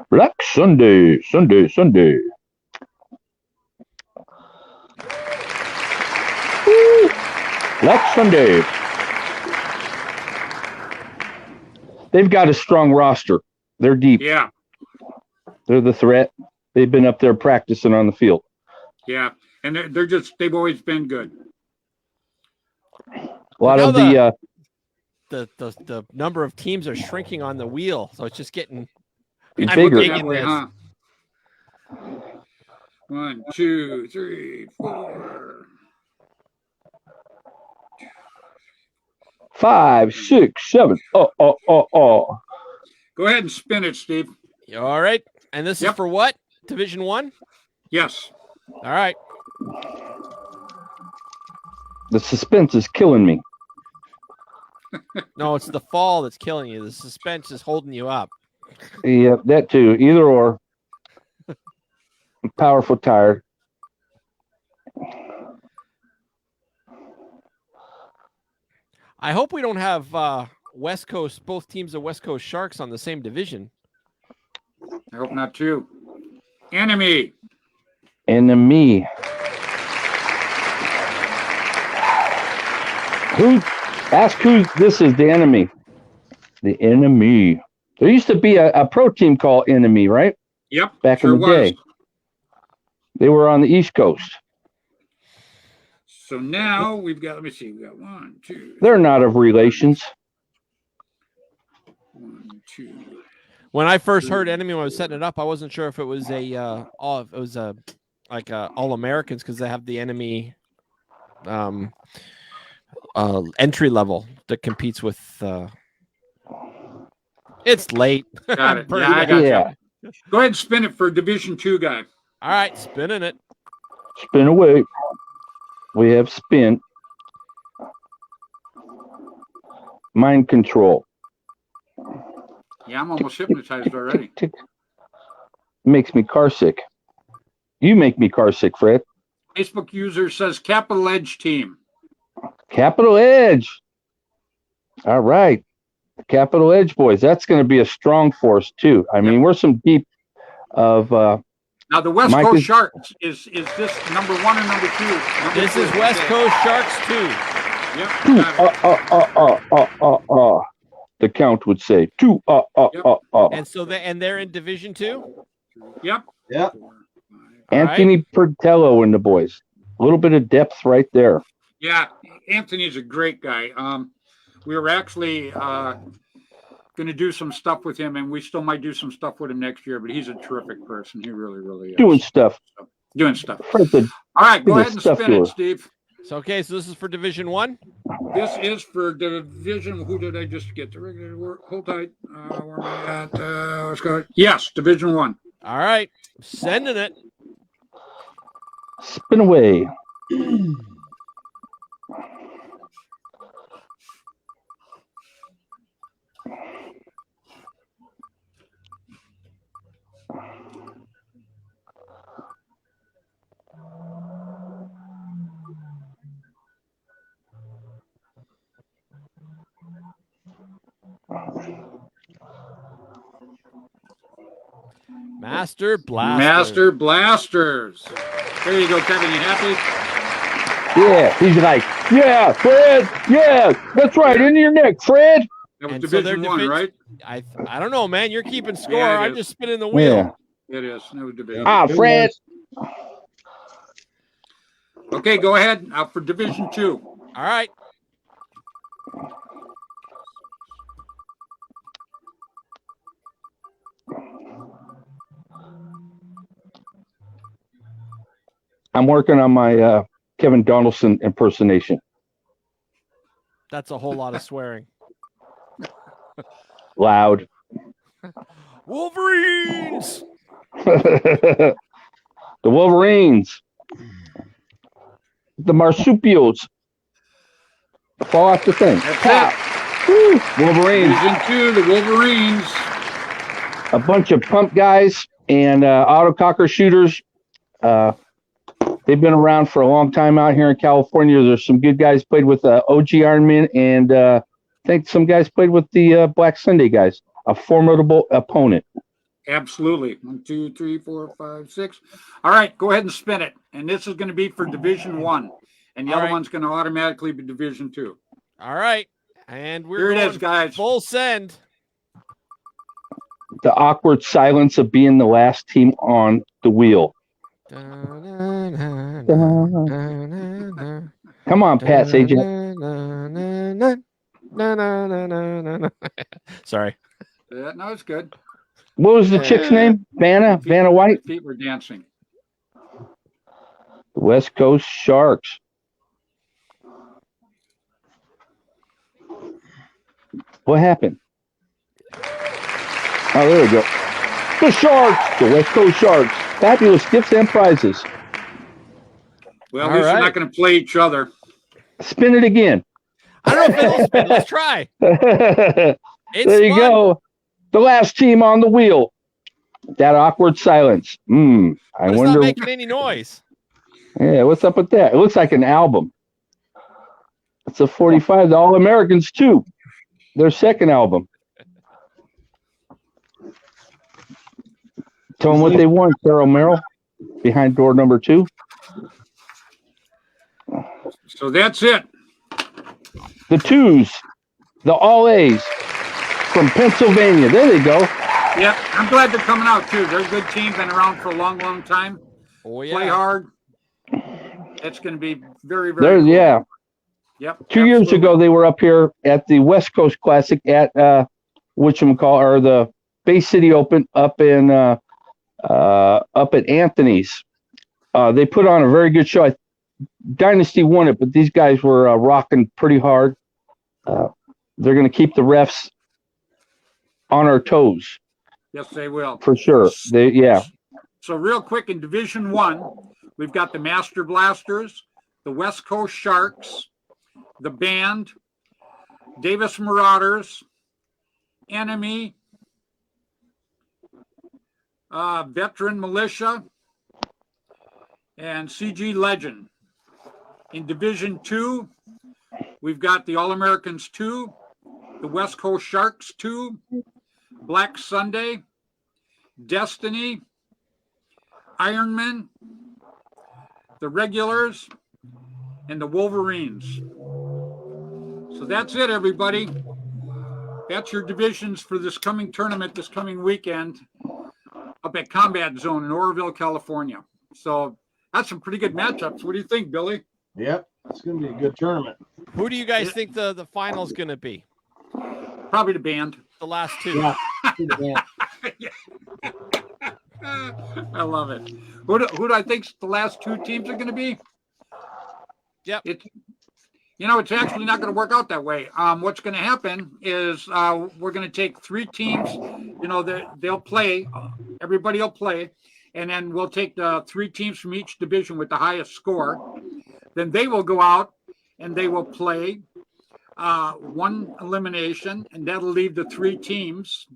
Black Sunday, Sunday, Sunday. Woo! Black Sunday. They've got a strong roster. They're deep. Yeah, They're the threat. They've been up there practicing on the field. yeah. And they've always been good. A lot Now of the number of teams are shrinking on the wheel, so it's just getting bigger. digging Way, this. huh? 1, 2, 3, 4. 5, 6, 7. Oh. Go ahead and spin it, Steve. You all right? And this is Yep. for what? Division 1? Yes. All right. The suspense is killing me. No, it's the fall that's killing you. The suspense is holding you up. Yeah, that too. Either or. I'm powerful tired. I hope we don't have both teams of West Coast Sharks on the same division. I hope not too. Enemy. Enemy. Who this is the enemy. The enemy. There used to be a pro team called Enemy, right? Yep. Back sure in the was. day. They were on the East Coast. So now we've got, let me see, we've got 1, 2. They're not of relations. 1, 2. When I first heard Enemy when I was setting it up, I wasn't sure if it was All Americans because they have the Enemy entry level that competes with. It's late. Got it. Pretty Yeah, I late. got Yeah. you. Go ahead and spin it for Division 2 guy. All right, spinning it. Spin away. We have spin. Mind control. Yeah, I'm almost hypnotized already. Makes me car sick. You make me car sick, Fred. Facebook user says Capital Edge team. Capital Edge. All right. The Capital Edge boys. That's going to be a strong force, too. I mean, we're some deep of. Now, the West Mike Coast is- Sharks, is this number 1 or number 2? Number This 2. is West Okay. Coast Sharks 2. Yep. got it. The count would say 2. And so they're in Division 2. Yep. Yep. Anthony Pertello and the boys. A little bit of depth right there. Yeah, Anthony's a great guy. We were actually going to do some stuff with him, and we still might do some stuff with him next year, but he's a terrific person. He really, really is. Doing stuff. Doing stuff. Fred's a- All right, go he's a ahead and stuff spin it, doer. Steve. So okay, so this is for Division 1. This is for Division. Who did I just get? The regular work. Hold tight. Where am I at? Let's go. Yes, Division 1. All right, sending it. Spin away. Master Blaster. Master Blasters. There you go, Kevin. You happy? Yeah, he's like, yeah, Fred, yeah, that's right, in your neck, Fred. That was And so they're Division 1, right? I don't know, man. You're keeping score. Yeah, it I'm is. just spinning the wheel. Yeah. It is. That was Division. Ah, Fred. Okay, go ahead. Out for Division 2. All right. I'm working on my Kevin Donaldson impersonation. That's a whole lot of swearing. Loud. Wolverines. The Wolverines. The marsupials. Fall off the thing. That's Woo! Wolverines. Division 2, the Wolverines. A bunch of pump guys and autococker shooters. They've been around for a long time out here in California. There's some good guys played with OG Ironman, and I think some guys played with the Black Sunday guys. A formidable opponent. Absolutely. 1, 2, 3, 4, 5, 6. All right, go ahead and spin it. And this is going to be for Division 1. And the All other right. one's going to automatically be Division 2. All right. And we're Here it going is, guys. full send. The awkward silence of being the last team on the wheel. Come on, Pat Sajak. Sorry. No, it's good. What was the chick's name? Vanna White? Feet were dancing. The West Coast Sharks. What happened? Oh, there we go. The Sharks, the West Coast Sharks. Fabulous gifts and prizes. Well, at All least right. we're not going to play each other. Spin it again. I don't know if it'll spin. Let's try. There It's you fun. go. The last team on the wheel. That awkward silence. I But it's wonder. not making any noise. Yeah, what's up with that? It looks like an album. It's a 45. The All Americans too. Their second album. Tell them what they won, Carol Merrill, behind door number 2. So that's it. The twos, the All A's from Pennsylvania. There they go. Yeah, I'm glad they're coming out, too. They're a good team. Been around for a long, long time. Oh, yeah. Play hard. It's going to be very, very There, cool. yeah. Yep. 2 years absolutely. ago, they were up here at the West Coast Classic at whatchamacallit, or the Bay City Open up at Anthony's. They put on a very good show. Dynasty won it, but these guys were rocking pretty hard. They're going to keep the refs on our toes Yes, they will. for sure. Yeah. So real quick, in Division 1, we've got the Master Blasters, the West Coast Sharks, the Band, Davis Marauders, Enemy, Veteran Militia, and CG Legend. In Division 2, we've got the All-Americans 2, the West Coast Sharks 2, Black Sunday, Destiny, Ironman, the Regulars, and the Wolverines. So that's it, everybody. That's your divisions for this coming tournament, this coming weekend up at Combat Zone in Oroville, California. So that's some pretty good matchups. What do you think, Billy? Yep, it's going to be a good tournament. Who do you guys think the final's going to be? Probably the Band. The last two. Yeah. I love it. Who do I think the last 2 teams are going to be? Yep. It's actually not going to work out that way. What's going to happen is we're going to take 3 teams. They'll play. Everybody will play. And then we'll take the 3 teams from each division with the highest score. Then they will go out and they will play 1 elimination, and that'll leave the 3 teams.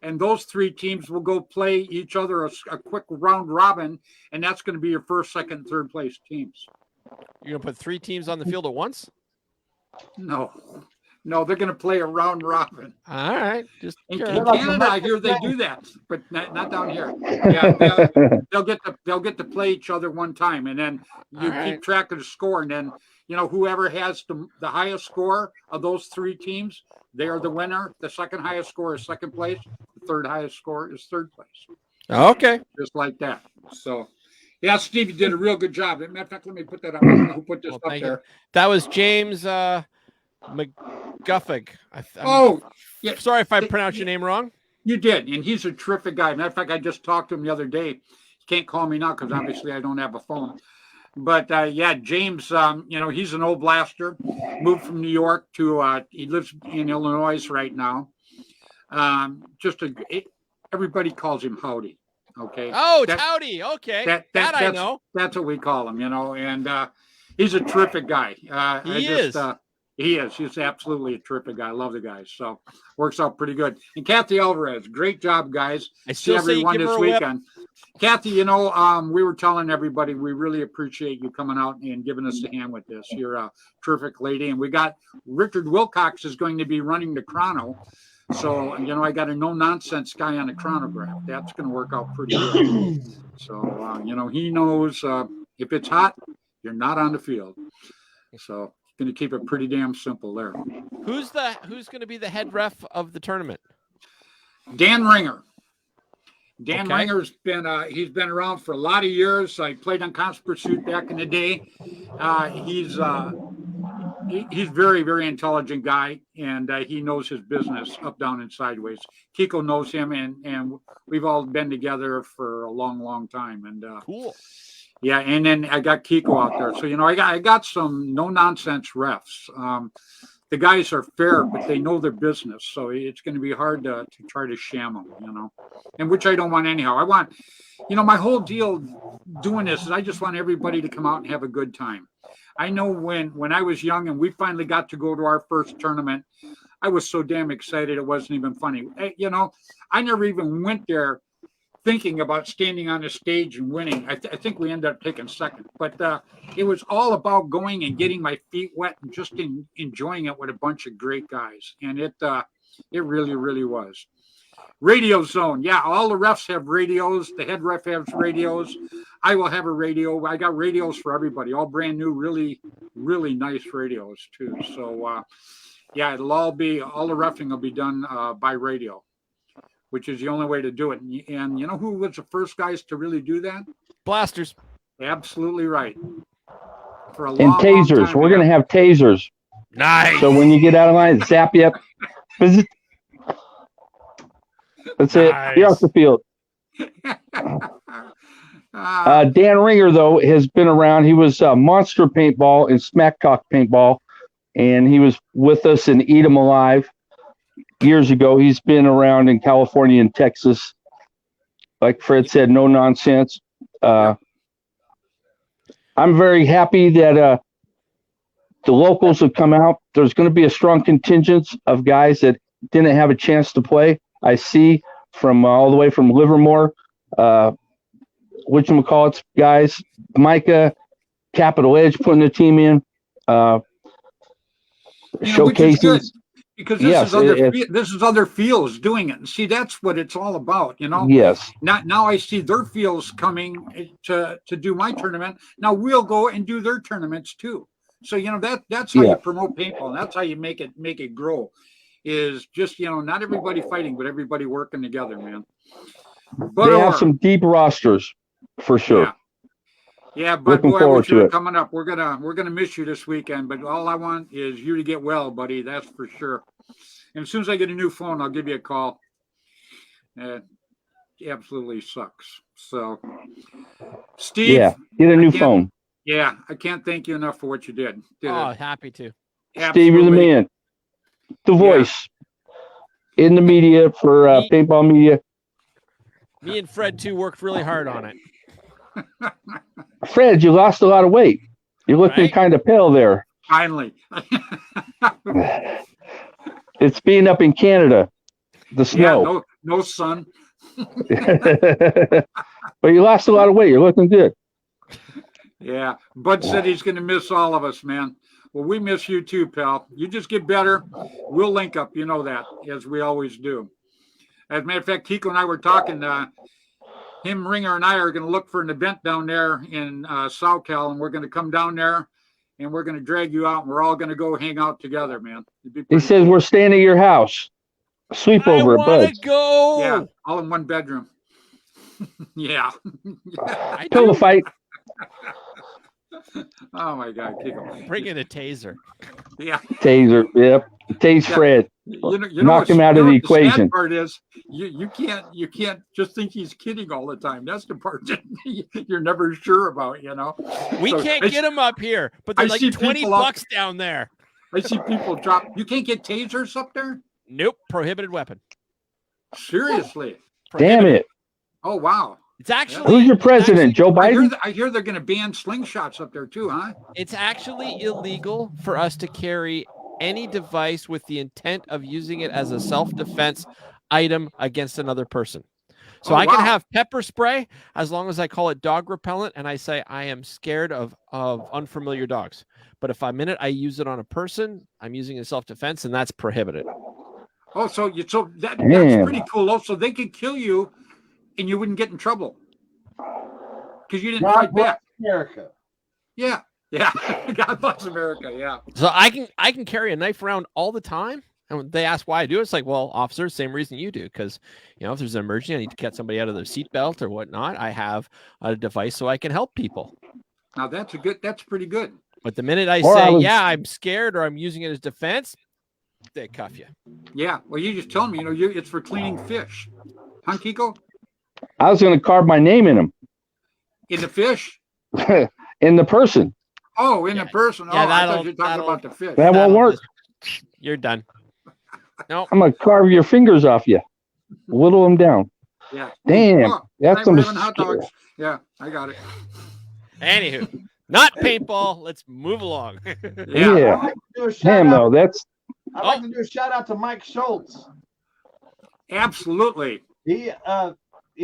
And those 3 teams will go play each other a quick round robin, and that's going to be your first, second, third place teams. You're going to put 3 teams on the field at once? No, they're going to play a round robin. All right. Just In sure. Canada, I hear they do that, but not down here. Yeah, they'll get to play each other one time, and then you All right. keep track of the score, and then whoever has the highest score of those 3 teams, they are the winner. The second highest score is second place. The third highest score is third place. Okay. Just like that. So, yeah, Steve, you did a real good job. Matter of fact, let me put that up. I don't know who put this Well, up thank you. there. That was James McGuffig. Oh, yeah. Sorry if I pronounced your name wrong. You did, and he's a terrific guy. Matter of fact, I just talked to him the other day. He can't call me now because obviously I don't have a phone. But yeah, James, he's an old blaster. Moved from New York to he lives in Illinois right now. Everybody calls him Howdy. Okay. Oh, it's Howdy. Okay, I know. That's what we call him. And he's a terrific guy. He is. He is. He's absolutely a terrific guy. I love the guy. So works out pretty good. And Kathy Alvarez, great job, guys. I still see everyone this weekend. Kathy, we were telling everybody we really appreciate you coming out and giving us a hand with this. You're a terrific lady. And we got Richard Wilcox is going to be running the chrono. So, I got a no-nonsense guy on the chronograph. That's going to work out pretty good. So, he knows if it's hot, you're not on the field. So, going to keep it pretty damn simple there. Who's going to be the head ref of the tournament? Dan Ringer. Dan Ringer's been he's been around for a lot of years. I played on Constant Pursuit back in the day. He's very, very intelligent guy, and he knows his business up, down, and sideways. Kiko knows him, and we've all been together for a long, long time. And cool. Yeah, and then I got Kiko out there. So, I got some no-nonsense refs. The guys are fair, but they know their business. So it's going to be hard to try to sham them, and which I don't want anyhow. I want, my whole deal doing this is I just want everybody to come out and have a good time. I know when I was young and we finally got to go to our first tournament, I was so damn excited it wasn't even funny. I never even went there thinking about standing on the stage and winning. I think we ended up taking second, but it was all about going and getting my feet wet and just enjoying it with a bunch of great guys. And it really, really was. Radio zone. Yeah, all the refs have radios. The head ref has radios. I will have a radio. I got radios for everybody, all brand new, really, really nice radios too. So yeah, all the reffing will be done by radio, which is the only way to do it. And you know who was the first guys to really do that? Blasters. Absolutely right. For a and long, tasers. long time, We're going to have tasers. Nice. So when you get out of line, zap you up. That's it. You're off the field. Dan Ringer, though, has been around. He was Monster Paintball and Smack Talk Paintball, and he was with us in Eat 'em Alive years ago. He's been around in California and Texas. Like Fred said, no nonsense. I'm very happy that the locals have come out. There's going to be a strong contingent of guys that didn't have a chance to play. I see from all the way from Livermore, whatchamacallits guys, Micah, Capital Edge putting the team in, showcases. Because this is other fields doing it. And see, that's what it's all about, Yes. Now I see their fields coming to do my tournament. Now we'll go and do their tournaments too. So that's how you promote paintball. And that's how you make it grow. Is just not everybody fighting, but everybody working together, man. But they have some deep rosters for sure. Yeah, but looking boy, forward to it. Coming up. We're gonna miss you this weekend, but all I want is you to get well, buddy. That's for sure. And as soon as I get a new phone, I'll give you a call. It absolutely sucks. So, Steve, get a new phone. Yeah, I can't thank you enough for what you did. Happy to. Absolutely. Steve, you're the man. The voice in the media for paintball media. Me and Fred too worked really hard on it. Fred, you lost a lot of weight. You're looking kind of pale there. Finally. It's being up in Canada, the snow. Yeah, no sun. But you lost a lot of weight. You're looking good. Yeah. Bud said he's going to miss all of us, man. Well, we miss you too, pal. You just get better. We'll link up. You know that, as we always do. As a matter of fact, Kiko and I were talking. Him, Ringer, and I are going to look for an event down there in SoCal, and we're going to come down there, and we're going to drag you out, and we're all going to go hang out together, man. He says we're staying at your house. Sleepover at Bud's. Go. Yeah, all in one bedroom. Yeah. Pillow fight. Oh my God, Kiko. Bring in a taser. Yeah. Taser. Yep. Tase Yeah. Fred. You know Knock what's- him out you of know the what sad equation. part is you can't just think he's kidding all the time. That's the part that you're never sure about, you know. We So can't I get him up here, but I there's like see 20 people up- bucks down there. I see people drop. You can't get tasers up there? Nope, prohibited weapon. Seriously? Damn Prohibited. it. Oh wow. It's actually Who's your president? Joe Biden? I hear they're going to ban slingshots up there too, huh? It's actually illegal for us to carry any device with the intent of using it as a self-defense item against another person. So Oh, I can wow. have pepper spray as long as I call it dog repellent and I say I am scared of unfamiliar dogs. But if I'm in it, I use it on a person, I'm using it in self-defense, and that's prohibited. Oh, so that's Damn. pretty cool. Also, they could kill you, and you wouldn't get in trouble because you didn't God fight bless back. America. Yeah, yeah. God bless America. Yeah. So I can carry a knife around all the time. And when they ask why I do it, it's like, well, officer, same reason you do. Because, you know, if there's an emergency, I need to get somebody out of their seatbelt or whatnot. I have a device so I can help people. Now that's pretty good. But the minute I Or say, I was- yeah, I'm scared or I'm using it as defense, they cuff you. Yeah. Well, you just tell me, it's for cleaning fish, huh, Kiko? I was going to carve my name in him. In the fish? In the person. Oh, in Yeah. the person. Yeah, Oh, I thought that'll- you were talking that'll- about the fish. That won't That'll work. You're done. No, I'm going to carve your fingers off you. Whittle them down. Yeah. Damn. Oh, That's I'm some having hot dogs. Yeah, I got it. anywho, not paintball. Let's move along. Yeah. Yeah. I'd like to do a shout Damn, out. though. That's I'd like to do a shout out to Mike Schultz. Absolutely. He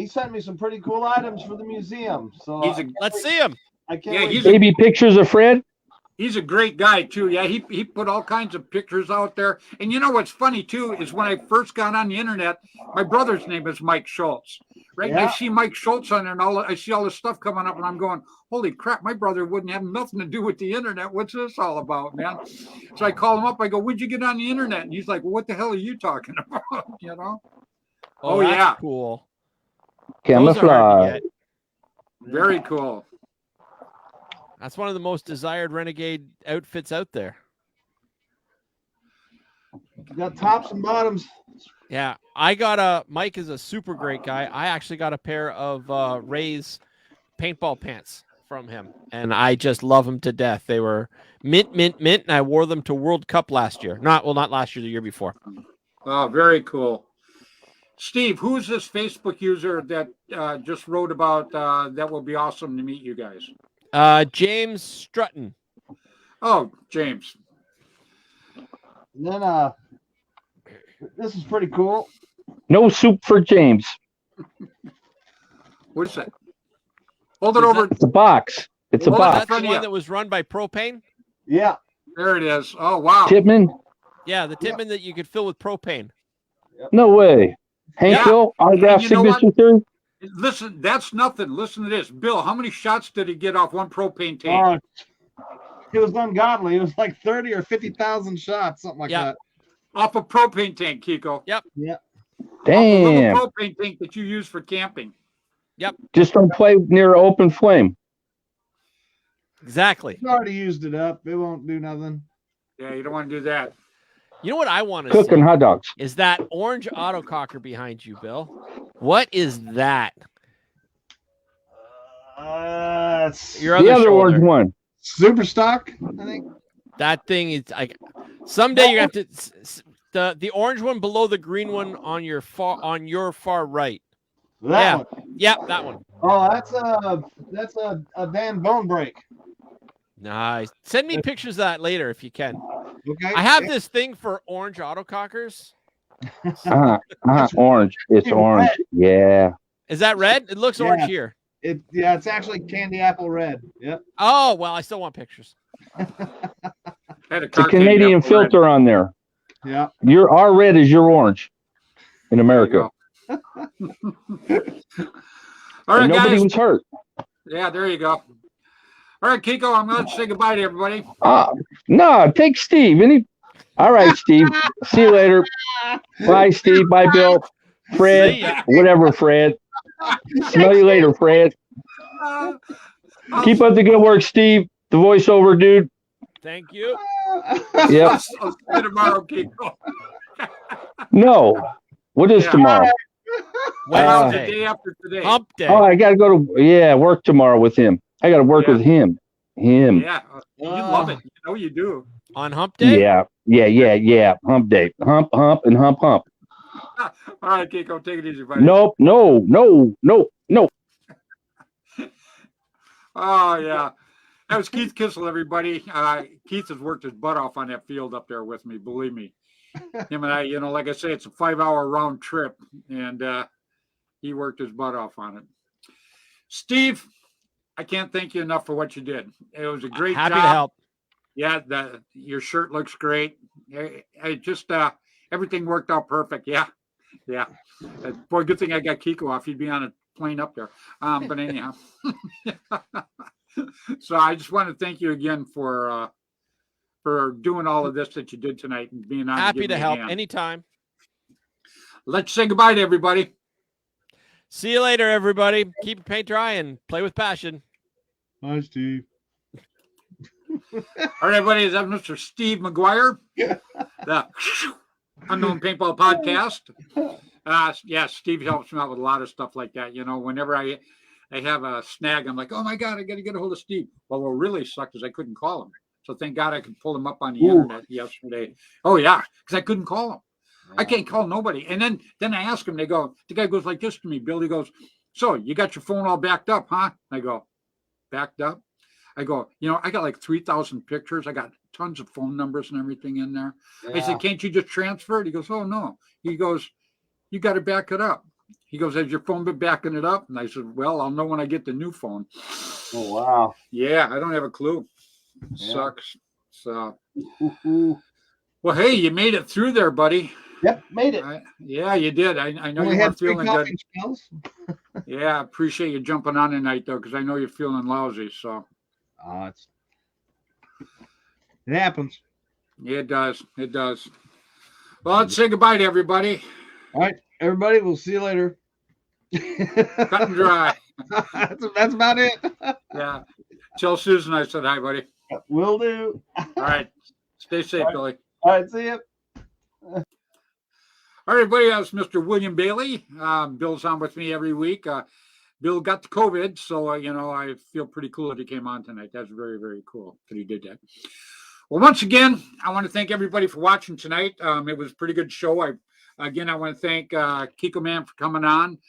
sent me some pretty cool items for the museum. So He's a Let's see him. I can't Yeah, wait. he's baby pictures of Fred. He's a great guy too. Yeah, he put all kinds of pictures out there. And you know what's funny too is when I first got on the internet, my brother's name is Mike Schultz. Right. And I Yeah. see Mike Schultz on there and I see all this stuff coming up and I'm going, holy crap, my brother wouldn't have nothing to do with the internet. What's this all about, man? So I call him up, I go, when'd you get on the internet? And he's like, well, what the hell are you talking about? You know? Oh, that's yeah. cool. Those are hard to Camouflage. get. Very cool. That's one of the most desired renegade outfits out there. Got tops and bottoms. Yeah, Mike is a super great guy. I actually got a pair of Ray's paintball pants from him, and I just love them to death. They were mint, and I wore them to World Cup last year. Not last year, the year before. Oh, very cool. Steve, who's this Facebook user that just wrote about that will be awesome to meet you guys? James Strutton. Oh, James. And then this is pretty cool. No soup for James. What is that? Hold it Is over. It's a box. It's a Well, box. That's the Freddy one up. that was run by propane. Yeah. There it is. Oh, wow. Tipman? Yeah, the Tippmann that you could fill with propane. No way. Hank Yeah. Hill, autograph And you know what? signature theory? Listen, that's nothing. Listen to this. Bill, how many shots did he get off one propane tank? It was ungodly. It was like 30 or 50,000 shots, something like Yeah. that. Off a propane tank, Kiko. Yep. Yeah. Off a Damn. little propane tank that you use for camping. Just don't play near an open flame. Exactly. It's already used it up. It won't do nothing. Yeah, you don't want to do that. You know what I want to Cooking see hot dogs. is that orange autococker behind you, Bill. What is that? Your The other shoulder. orange one. Super stock, I think. That thing is like someday you're gonna have to the orange one below the green one on your far right. That Yeah. one. Yep, that one. Oh, that's a Dan bone break. Nice. Send me pictures of that later if you can. Okay. I have this thing for orange autocockers. Orange. It's Even orange. red. Yeah. Is that red? It looks Yeah. orange here. It's actually candy apple red. Yep. Oh well, I still want pictures. Had It's a Canadian apple red. filter on there. Yeah. Our red is your orange in America. All right, And nobody guys. was hurt. Yeah, there you go. All right, Kiko, I'm going to say goodbye to everybody. No, take Steve. All right, Steve. See you later. Bye, Steve. Bye, Bill. See Fred. ya. Whatever, Fred. Smell you later, Fred. Uh, Keep up the good work, Steve. the voiceover dude. Thank you. Yep. I'll see you tomorrow, Kiko. No. What is Yeah. tomorrow? Well, the Wednesday. day after today. Hump day. Oh, I gotta go to work tomorrow with him. I gotta work Yeah. with him. Yeah, you love it. You know you do. On hump day? Yeah. Hump day. Hump, and hump. All right, Kiko, take it easy, buddy. Nope. No. Oh, yeah. That was Keith Kissel, everybody. Keith has worked his butt off on that field up there with me, believe me. Him and I, like I say, it's a 5-hour round trip, and he worked his butt off on it. Steve, I can't thank you enough for what you did. It was a great job. Happy to help. Yeah, your shirt looks great. I just everything worked out perfect. Yeah. Boy, good thing I got Kiko off. He'd be on a plane up there. But anyhow, so I just want to thank you again for doing all of this that you did tonight and being on. Happy to help hand. anytime. Let's say goodbye to everybody. See you later, everybody. Keep your paint dry and play with passion. Hi, Steve. All right, everybody. Is that Mr. Steve McGuire? The Unknown Paintball Podcast. Yeah, Steve helps me out with a lot of stuff like that. Whenever I have a snag, I'm like, oh my God, I got to get a hold of Steve. Well, what really sucked is I couldn't call him. So thank God I could pull him up on the internet yesterday. Oh yeah, because I couldn't call him. I can't call nobody. And then I ask him, the guy goes like this to me, Bill. He goes, so you got your phone all backed up, huh? I go, backed up? I go, I got like 3,000 pictures. I got tons of phone numbers and everything in there. Yeah. I said, can't you just transfer it? He goes, oh, no. He goes, you got to back it up. He goes, has your phone been backing it up? And I said, well, I'll know when I get the new phone. Oh, wow. Yeah, I don't have a clue. Yeah. Sucks. So, well, hey, you made it through there, buddy. Yep, made it. Yeah, you did. I know you weren't feeling good. Yeah, I appreciate you jumping on tonight, though, because I know you're feeling lousy. So, it happens. Yeah, it does. It does. Well, let's say goodbye to everybody. All right, everybody. We'll see you later. Cut and dry. That's about it. Yeah. Tell Susan I said hi, buddy. Will do. All right. Stay safe, Billy. All right. See you. All right, everybody. That was Mr. William Bailey. Bill's on with me every week. Bill got the COVID, so, I feel pretty cool that he came on tonight. That's very, very cool that he did that. Well, once again, I want to thank everybody for watching tonight. It was a pretty good show. I want to thank Kiko Man for coming on.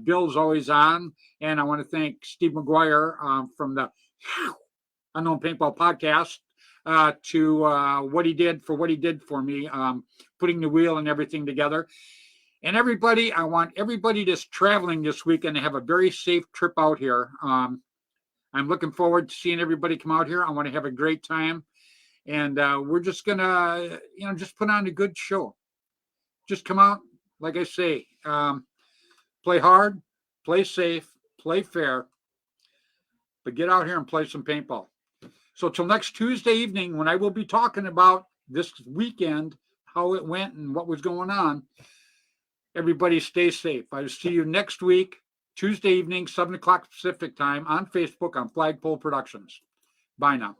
Bill's always on. And I want to thank Steve McGuire from the Unknown Paintball Podcast to what he did for me, putting the wheel and everything together. And everybody, I want everybody that's traveling this weekend to have a very safe trip out here. I'm looking forward to seeing everybody come out here. I want to have a great time. And we're just going to, just put on a good show. Just come out, like I say, play hard, play safe, play fair, but get out here and play some paintball. So till next Tuesday evening, when I will be talking about this weekend, how it went and what was going on, everybody stay safe. I will see you next week, Tuesday evening, 7 o'clock Pacific time on Facebook on Flagpole Productions. Bye now.